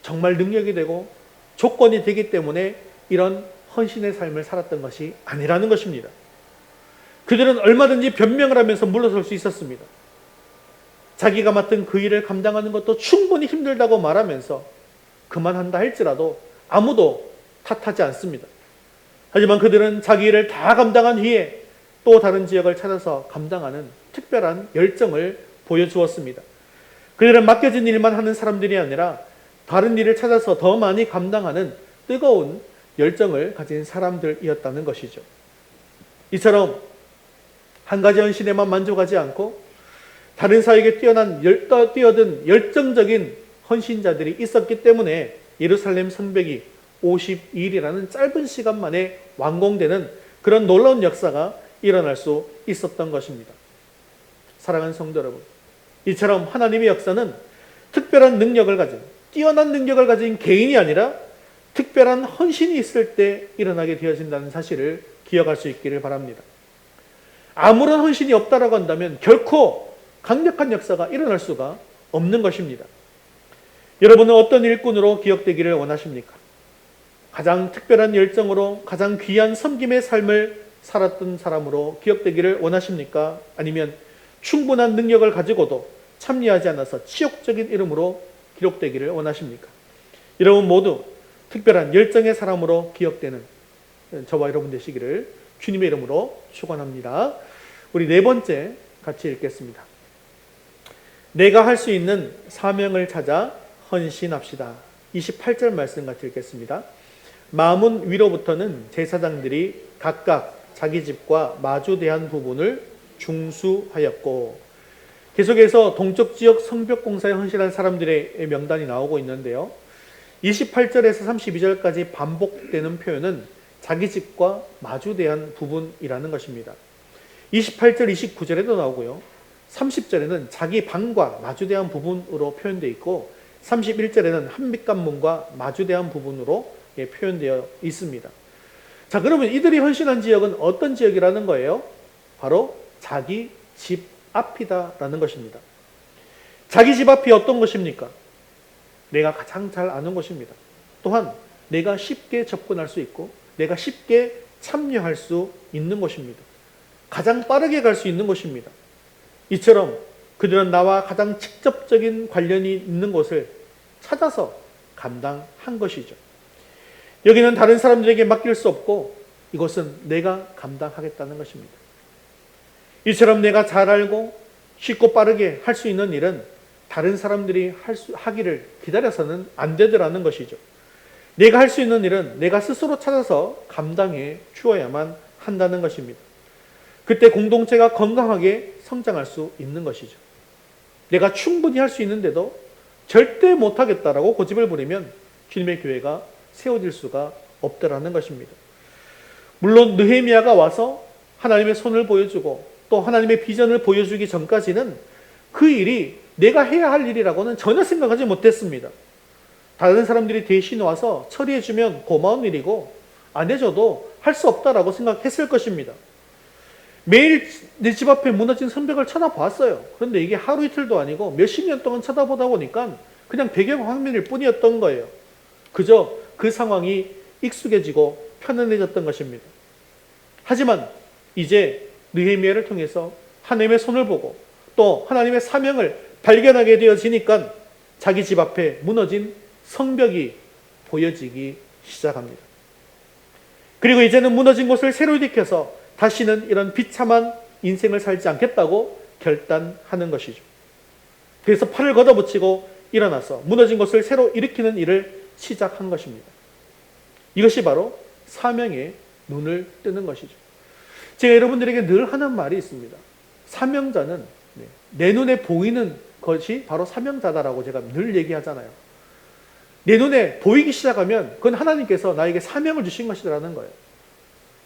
정말 능력이 되고 조건이 되기 때문에 이런 헌신의 삶을 살았던 것이 아니라는 것입니다. 그들은 얼마든지 변명을 하면서 물러설 수 있었습니다. 자기가 맡은 그 일을 감당하는 것도 충분히 힘들다고 말하면서 그만한다 할지라도 아무도 탓하지 않습니다. 하지만 그들은 자기 일을 다 감당한 후에 또 다른 지역을 찾아서 감당하는 특별한 열정을 보여주었습니다. 그들은 맡겨진 일만 하는 사람들이 아니라 다른 일을 찾아서 더 많이 감당하는 뜨거운 열정을 가진 사람들이었다는 것이죠. 이처럼 한 가지 헌신에만 만족하지 않고 다른 사역에 뛰어든 열정적인 헌신자들이 있었기 때문에 예루살렘 성벽이 52일이라는 짧은 시간 만에 완공되는 그런 놀라운 역사가 일어날 수 있었던 것입니다. 사랑하는 성도 여러분, 이처럼 하나님의 역사는 특별한 능력을 가진, 뛰어난 능력을 가진 개인이 아니라 특별한 헌신이 있을 때 일어나게 되어진다는 사실을 기억할 수 있기를 바랍니다. 아무런 헌신이 없다라고 한다면 결코 강력한 역사가 일어날 수가 없는 것입니다. 여러분은 어떤 일꾼으로 기억되기를 원하십니까? 가장 특별한 열정으로 가장 귀한 섬김의 삶을 살았던 사람으로 기억되기를 원하십니까? 아니면 충분한 능력을 가지고도 참여하지 않아서 치욕적인 이름으로 기록되기를 원하십니까? 여러분 모두 특별한 열정의 사람으로 기억되는 저와 여러분 되시기를 주님의 이름으로 축원합니다. 우리 네 번째 같이 읽겠습니다. 내가 할 수 있는 사명을 찾아 헌신합시다. 28절 말씀 같이 읽겠습니다. 마문 위로부터는 제사장들이 각각 자기 집과 마주대한 부분을 중수하였고, 계속해서 동쪽 지역 성벽 공사에 헌신한 사람들의 명단이 나오고 있는데요. 28절에서 32절까지 반복되는 표현은 자기 집과 마주대한 부분이라는 것입니다. 28절, 29절에도 나오고요. 30절에는 자기 방과 마주대한 부분으로 표현되어 있고 31절에는 한빛관문과 마주대한 부분으로 표현되어 있습니다. 자, 그러면 이들이 헌신한 지역은 어떤 지역이라는 거예요? 바로 자기 집 앞이다라는 것입니다. 자기 집 앞이 어떤 것입니까? 내가 가장 잘 아는 곳입니다. 또한 내가 쉽게 접근할 수 있고 내가 쉽게 참여할 수 있는 곳입니다. 가장 빠르게 갈 수 있는 곳입니다. 이처럼 그들은 나와 가장 직접적인 관련이 있는 곳을 찾아서 감당한 것이죠. 여기는 다른 사람들에게 맡길 수 없고 이것은 내가 감당하겠다는 것입니다. 이처럼 내가 잘 알고 쉽고 빠르게 할 수 있는 일은 다른 사람들이 하기를 기다려서는 안 되더라는 것이죠. 내가 할 수 있는 일은 내가 스스로 찾아서 감당해 주어야만 한다는 것입니다. 그때 공동체가 건강하게 성장할 수 있는 것이죠. 내가 충분히 할 수 있는데도 절대 못하겠다라고 고집을 부리면 주님의 교회가 세워질 수가 없더라는 것입니다. 물론 느헤미야가 와서 하나님의 손을 보여주고 또 하나님의 비전을 보여주기 전까지는 그 일이 내가 해야 할 일이라고는 전혀 생각하지 못했습니다. 다른 사람들이 대신 와서 처리해주면 고마운 일이고 안 해줘도 할 수 없다라고 생각했을 것입니다. 매일 내 집 앞에 무너진 성벽을 쳐다봤어요. 그런데 이게 하루 이틀도 아니고 몇십 년 동안 쳐다보다 보니까 그냥 배경 화면일 뿐이었던 거예요. 그저 그 상황이 익숙해지고 편안해졌던 것입니다. 하지만 이제 느헤미야를 통해서 하나님의 손을 보고 또 하나님의 사명을 발견하게 되어지니까 자기 집 앞에 무너진 성벽이 보여지기 시작합니다. 그리고 이제는 무너진 곳을 새로 일으켜서 다시는 이런 비참한 인생을 살지 않겠다고 결단하는 것이죠. 그래서 팔을 걷어붙이고 일어나서 무너진 곳을 새로 일으키는 일을 시작한 것입니다. 이것이 바로 사명의 눈을 뜨는 것이죠. 제가 여러분들에게 늘 하는 말이 있습니다. 사명자는 내 눈에 보이는 것이 바로 사명자다라고 제가 늘 얘기하잖아요. 내 눈에 보이기 시작하면 그건 하나님께서 나에게 사명을 주신 것이라는 거예요.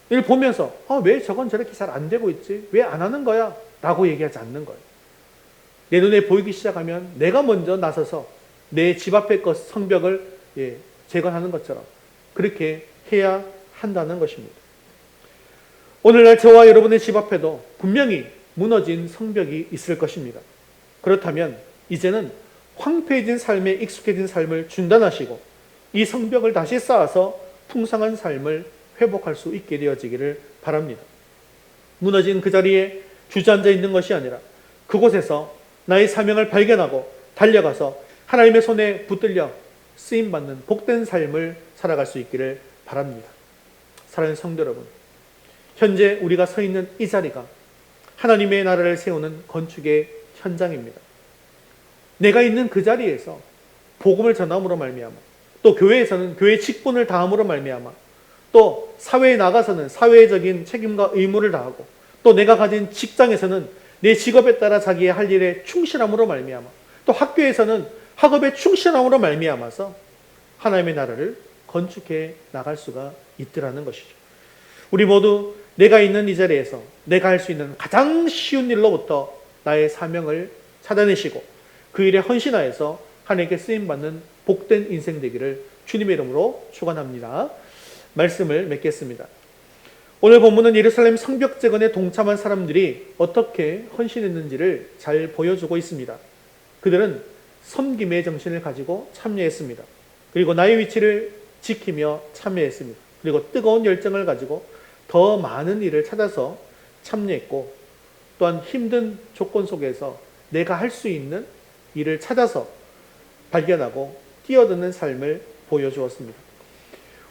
이걸 보면서 왜 저건 저렇게 잘 안 되고 있지? 왜 안 하는 거야? 라고 얘기하지 않는 거예요. 내 눈에 보이기 시작하면 내가 먼저 나서서 내 집 앞의 성벽을 재건하는 것처럼 그렇게 해야 한다는 것입니다. 오늘날 저와 여러분의 집 앞에도 분명히 무너진 성벽이 있을 것입니다. 그렇다면 이제는 황폐해진 삶에 익숙해진 삶을 중단하시고 이 성벽을 다시 쌓아서 풍성한 삶을 회복할 수 있게 되어지기를 바랍니다. 무너진 그 자리에 주저앉아 있는 것이 아니라 그곳에서 나의 사명을 발견하고 달려가서 하나님의 손에 붙들려 쓰임받는 복된 삶을 살아갈 수 있기를 바랍니다. 사랑하는 성도 여러분, 현재 우리가 서 있는 이 자리가 하나님의 나라를 세우는 건축의 현장입니다. 내가 있는 그 자리에서 복음을 전함으로 말미암아, 또 교회에서는 교회 직분을 다함으로 말미암아, 또 사회에 나가서는 사회적인 책임과 의무를 다하고, 또 내가 가진 직장에서는 내 직업에 따라 자기의 할 일에 충실함으로 말미암아, 또 학교에서는 학업에 충실함으로 말미암아서 하나님의 나라를 건축해 나갈 수가 있더라는 것이죠. 우리 모두 내가 있는 이 자리에서 내가 할 수 있는 가장 쉬운 일로부터 나의 사명을 찾아내시고 그 일에 헌신하여서 하나님께 쓰임받는 복된 인생 되기를 주님의 이름으로 축원합니다. 말씀을 맺겠습니다. 오늘 본문은 예루살렘 성벽 재건에 동참한 사람들이 어떻게 헌신했는지를 잘 보여주고 있습니다. 그들은 섬김의 정신을 가지고 참여했습니다. 그리고 나의 위치를 지키며 참여했습니다. 그리고 뜨거운 열정을 가지고 더 많은 일을 찾아서 참여했고, 또한 힘든 조건 속에서 내가 할 수 있는 일을 찾아서 발견하고 뛰어드는 삶을 보여주었습니다.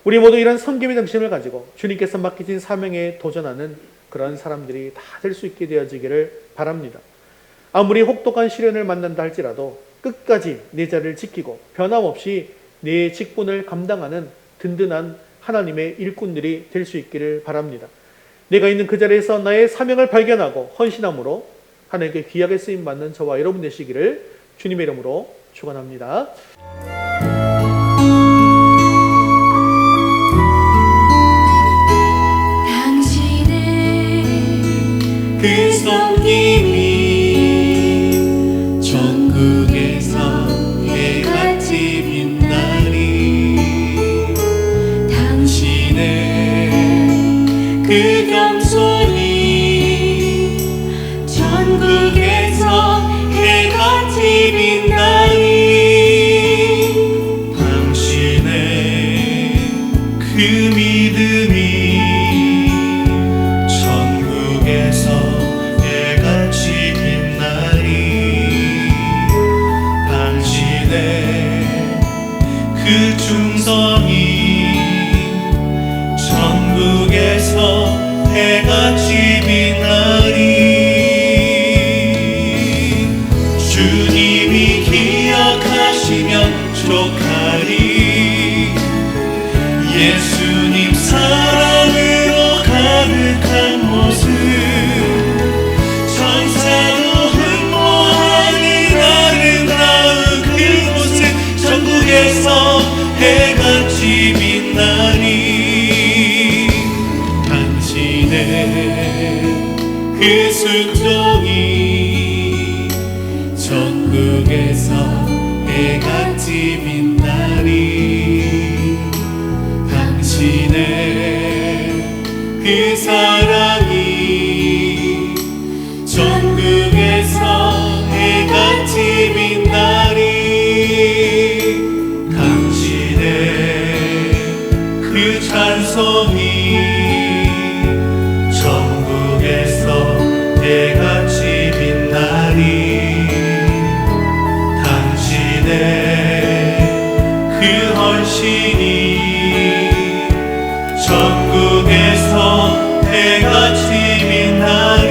우리 모두 이런 섬김의 정신을 가지고 주님께서 맡기신 사명에 도전하는 그런 사람들이 다 될 수 있게 되어지기를 바랍니다. 아무리 혹독한 시련을 만난다 할지라도 끝까지 내 자리를 지키고 변함없이 내 직분을 감당하는 든든한 하나님의 일꾼들이 될 수 있기를 바랍니다. 내가 있는 그 자리에서 나의 사명을 발견하고 헌신함으로 하나님께 귀하게 쓰임받는 저와 여러분 되시기를 주님의 이름으로 축원합니다. 당신의 그 섬김이 전국에서 해같이 빛나리, 당신의 그 겸손이 전국에서 해같이 빛나리, 당신의 그 믿음이 전국에서 해같이 빛나리, 당신의 그 충성이 전국에서 해같이 빛나리, 주님이 기억하시면 족하리, 예수님 사랑으로 가득한 모습, 천사도 흠모하는 아름다운 그곳을 전국에서 해같이 빛나리, 당신의 그 순종이 사랑이 전국에서 해같이 빛나리. 당신의 그 찬송이 전국에서 해같이 빛나리. 당신의 그 헌신이 전국에서 해같이 빛나리.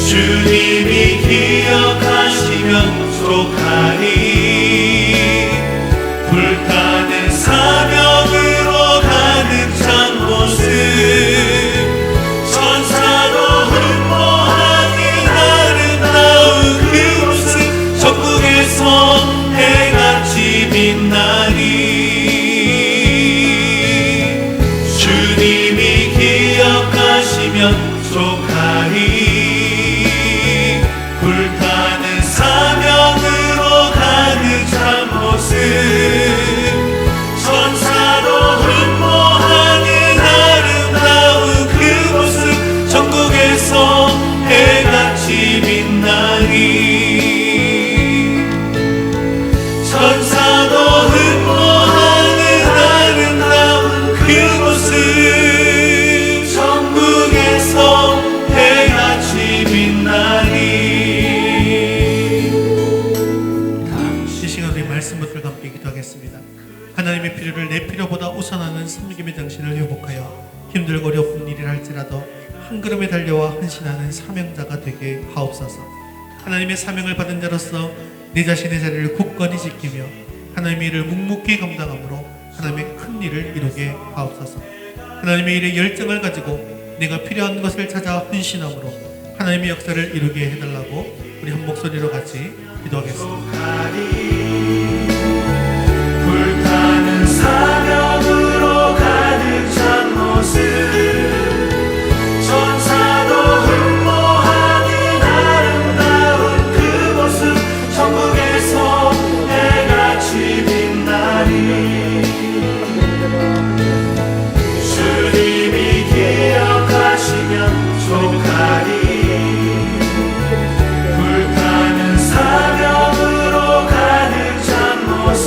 주님이 기억하시면 족하리. 불타는 사명으로 가득 찬 모습 천사도 흠모하는 아름다운 그 모습 전국에서 해같이 빛나리. 주님이 기억하시면 족하리. 불타는 사명으로 가득 찬 모습 천사도 흠모하는 아름다운 그 모습 전국에서 해같이 빛나리. 천사도 흠모하는 아름다운 그 모습 전국에서 해같이 빛나리. 이 시간 우리 말씀 붙들과 함께 기도하겠습니다. 하나님의 필요를 내 필요보다 우선하는 섬김의 정신을 회복하여 힘들고 어려운 일을 할지라도 한 걸음에 달려와 헌신하는 사명자가 되게 하옵소서. 하나님의 사명을 받은 자로서 내 자신의 자리를 굳건히 지키며 하나님의 일을 묵묵히 감당함으로 하나님의 큰 일을 이루게 하옵소서. 하나님의 일에 열정을 가지고 내가 필요한 것을 찾아 헌신함으로 하나님의 역사를 이루게 해달라고 우리 한 목소리로 같이 기도하겠습니다. 불타는 사명으로 가득 찬 모습 천사도 흠모하는 아름다운 그 모습 전국에서 해같이 빛나리. 주님이 기억하시면 족하리. 불타는 사명으로 가득 찬 모습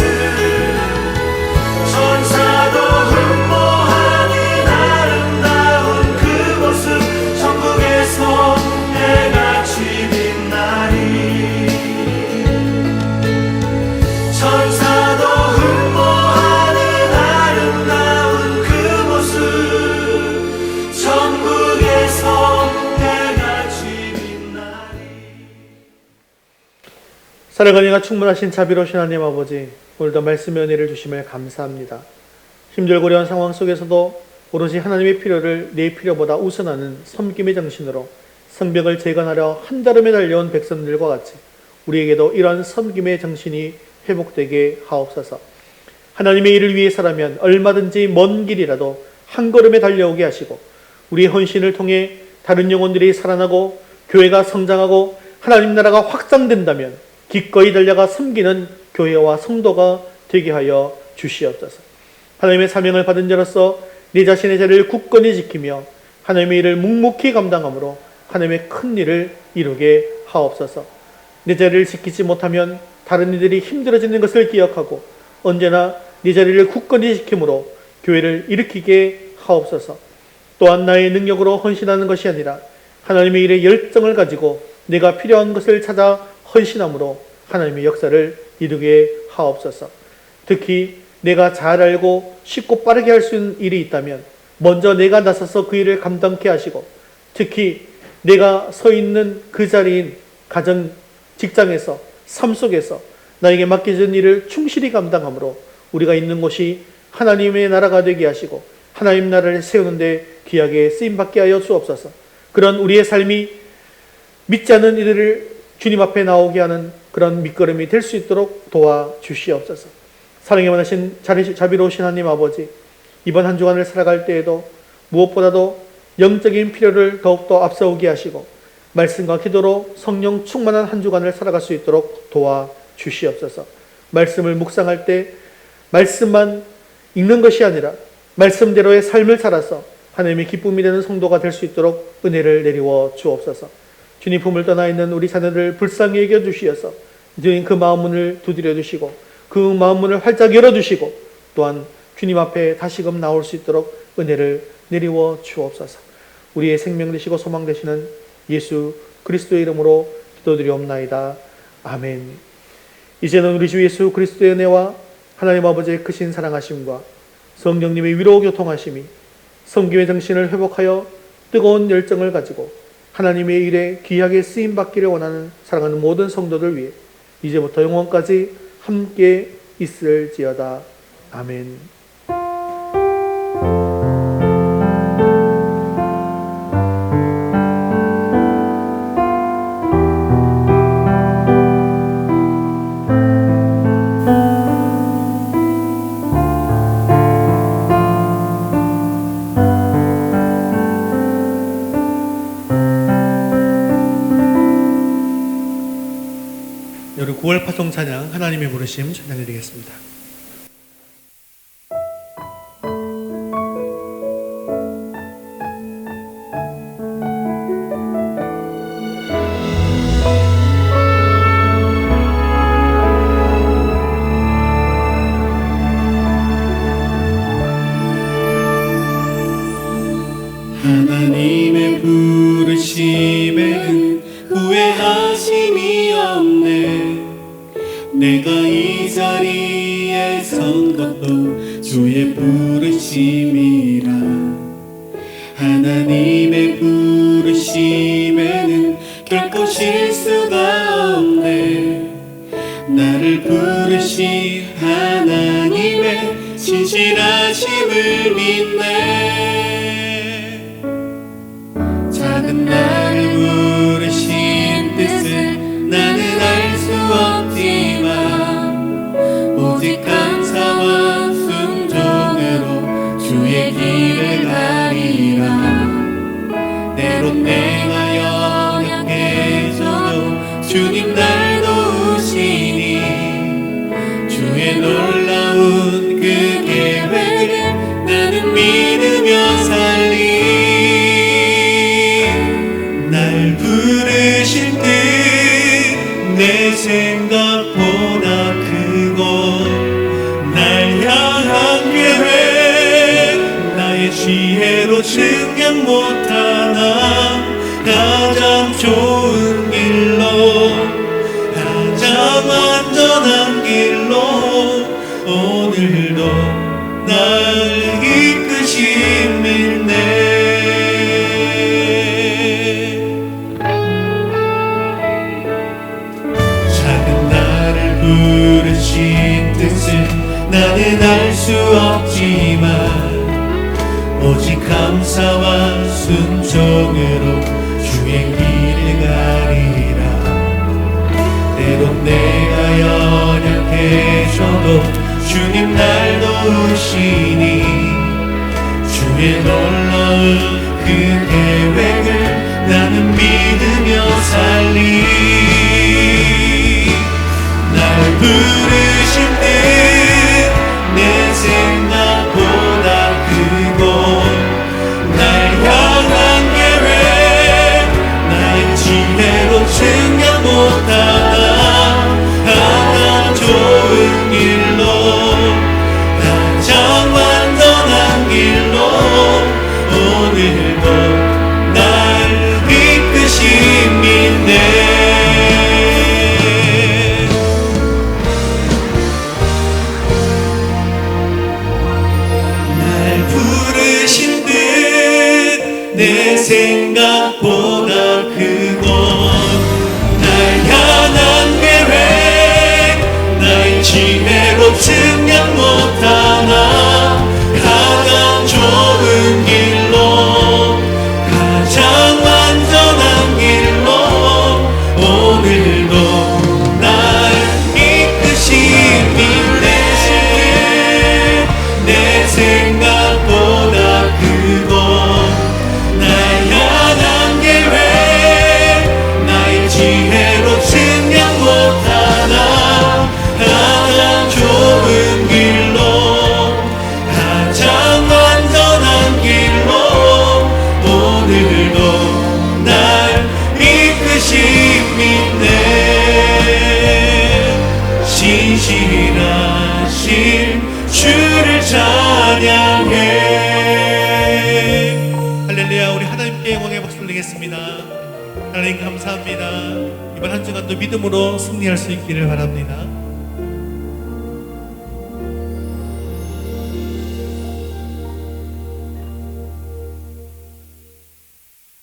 천사도 흠모하는 아름다운 그 모습 전국에서 해같이 빛나리. 천사도 흠모하는 아름다운 그 모습 전국에서 해같이 빛나리. 사랑과 은혜가 충만하신 자비로우신 하나님 아버지, 오늘도 말씀의 은혜를 주심을 감사합니다. 힘들고 어려운 상황 속에서도 오로지 하나님의 필요를 내 필요보다 우선하는 섬김의 정신으로 성벽을 재건하려 한달음에 달려온 백성들과 같이 우리에게도 이러한 섬김의 정신이 회복되게 하옵소서. 하나님의 일을 위해서라면 얼마든지 먼 길이라도 한 걸음에 달려오게 하시고 우리의 헌신을 통해 다른 영혼들이 살아나고 교회가 성장하고 하나님 나라가 확장된다면 기꺼이 달려가 섬기는 교회와 성도가 되게 하여 주시옵소서. 하나님의 사명을 받은 자로서 네 자신의 자리를 굳건히 지키며 하나님의 일을 묵묵히 감당함으로 하나님의 큰 일을 이루게 하옵소서. 내 자리를 지키지 못하면 다른 이들이 힘들어지는 것을 기억하고 언제나 네 자리를 굳건히 지킴으로 교회를 일으키게 하옵소서. 또한 나의 능력으로 헌신하는 것이 아니라 하나님의 일에 열정을 가지고 내가 필요한 것을 찾아 헌신함으로 하나님의 역사를 이루게 하옵소서. 특히 내가 잘 알고 쉽고 빠르게 할 수 있는 일이 있다면 먼저 내가 나서서 그 일을 감당케 하시고, 특히 내가 서 있는 그 자리인 가정, 직장에서, 삶 속에서 나에게 맡겨진 일을 충실히 감당함으로 우리가 있는 곳이 하나님의 나라가 되게 하시고 하나님 나라를 세우는 데 귀하게 쓰임받게 하여 주옵소서. 그런 우리의 삶이 믿지 않는 이들을 주님 앞에 나오게 하는 그런 밑거름이 될 수 있도록 도와주시옵소서. 사랑에 많으신 자비로우신 하나님 아버지, 이번 한 주간을 살아갈 때에도 무엇보다도 영적인 필요를 더욱더 앞서오게 하시고 말씀과 기도로 성령 충만한 한 주간을 살아갈 수 있도록 도와주시옵소서. 말씀을 묵상할 때 말씀만 읽는 것이 아니라 말씀대로의 삶을 살아서 하나님의 기쁨이 되는 성도가 될 수 있도록 은혜를 내리워 주옵소서. 주님 품을 떠나 있는 우리 자녀들 불쌍히 여겨 주시어서 주님 그 마음 문을 두드려 주시고 그 마음 문을 활짝 열어 주시고 또한 주님 앞에 다시금 나올 수 있도록 은혜를 내리워 주옵소서. 우리의 생명 되시고 소망 되시는 예수 그리스도의 이름으로 기도드리옵나이다. 아멘. 이제는 우리 주 예수 그리스도의 은혜와 하나님 아버지의 크신 사랑하심과 성령님의 위로 교통하심이 섬김의 정신을 회복하여 뜨거운 열정을 가지고 하나님의 일에 귀하게 쓰임받기를 원하는 사랑하는 모든 성도들 위해 이제부터 영원까지 함께 있을지어다. 아멘. 우리 9월 파송 찬양 하나님의 부르심 찬양드리겠습니다. 하나님의 부르심에는 후회하심이 없네. 내가 이 자리에 선 것도 주의 부르심이라. 하나님의 부르심에는 결코 실수가 없네. 나를 부르신 하나님의 진실하심을 믿네. 작은 나를 부르신 뜻은 나는 알 수 없지만 오직 감사와 순종으로 주의 길을 가리라. 때론 내가 연약해져도 주님 날 도우시니 주의 놀라운 그 계획을 나는 믿으며 살리. 날 부르실 때 내 생각보다 크고 날 향한 계획 나의 지혜로 증명 못하나 가장 좋은 길로 가장 안전한 길로 오늘도 날 이끄신 믿네. 부르신 뜻은 나는 알 수 없지만 오직 감사와 순종으로 주의 길을 가리라. 때론 내가 연약해져도 주님 날 도우시니 주의 놀라운 그 계획을 나는 믿으며 살리. 날 부르실 때 내 생각보다 크고 날 향한 계획 나의 지혜로 증명 못하나 가장 좋은 길로 가장 완전한 길로 오늘도 날 이끄신 믿네. 올리겠습니다. 하나님 감사합니다. 이번 한 주간도 믿음으로 승리할 수 있기를 바랍니다.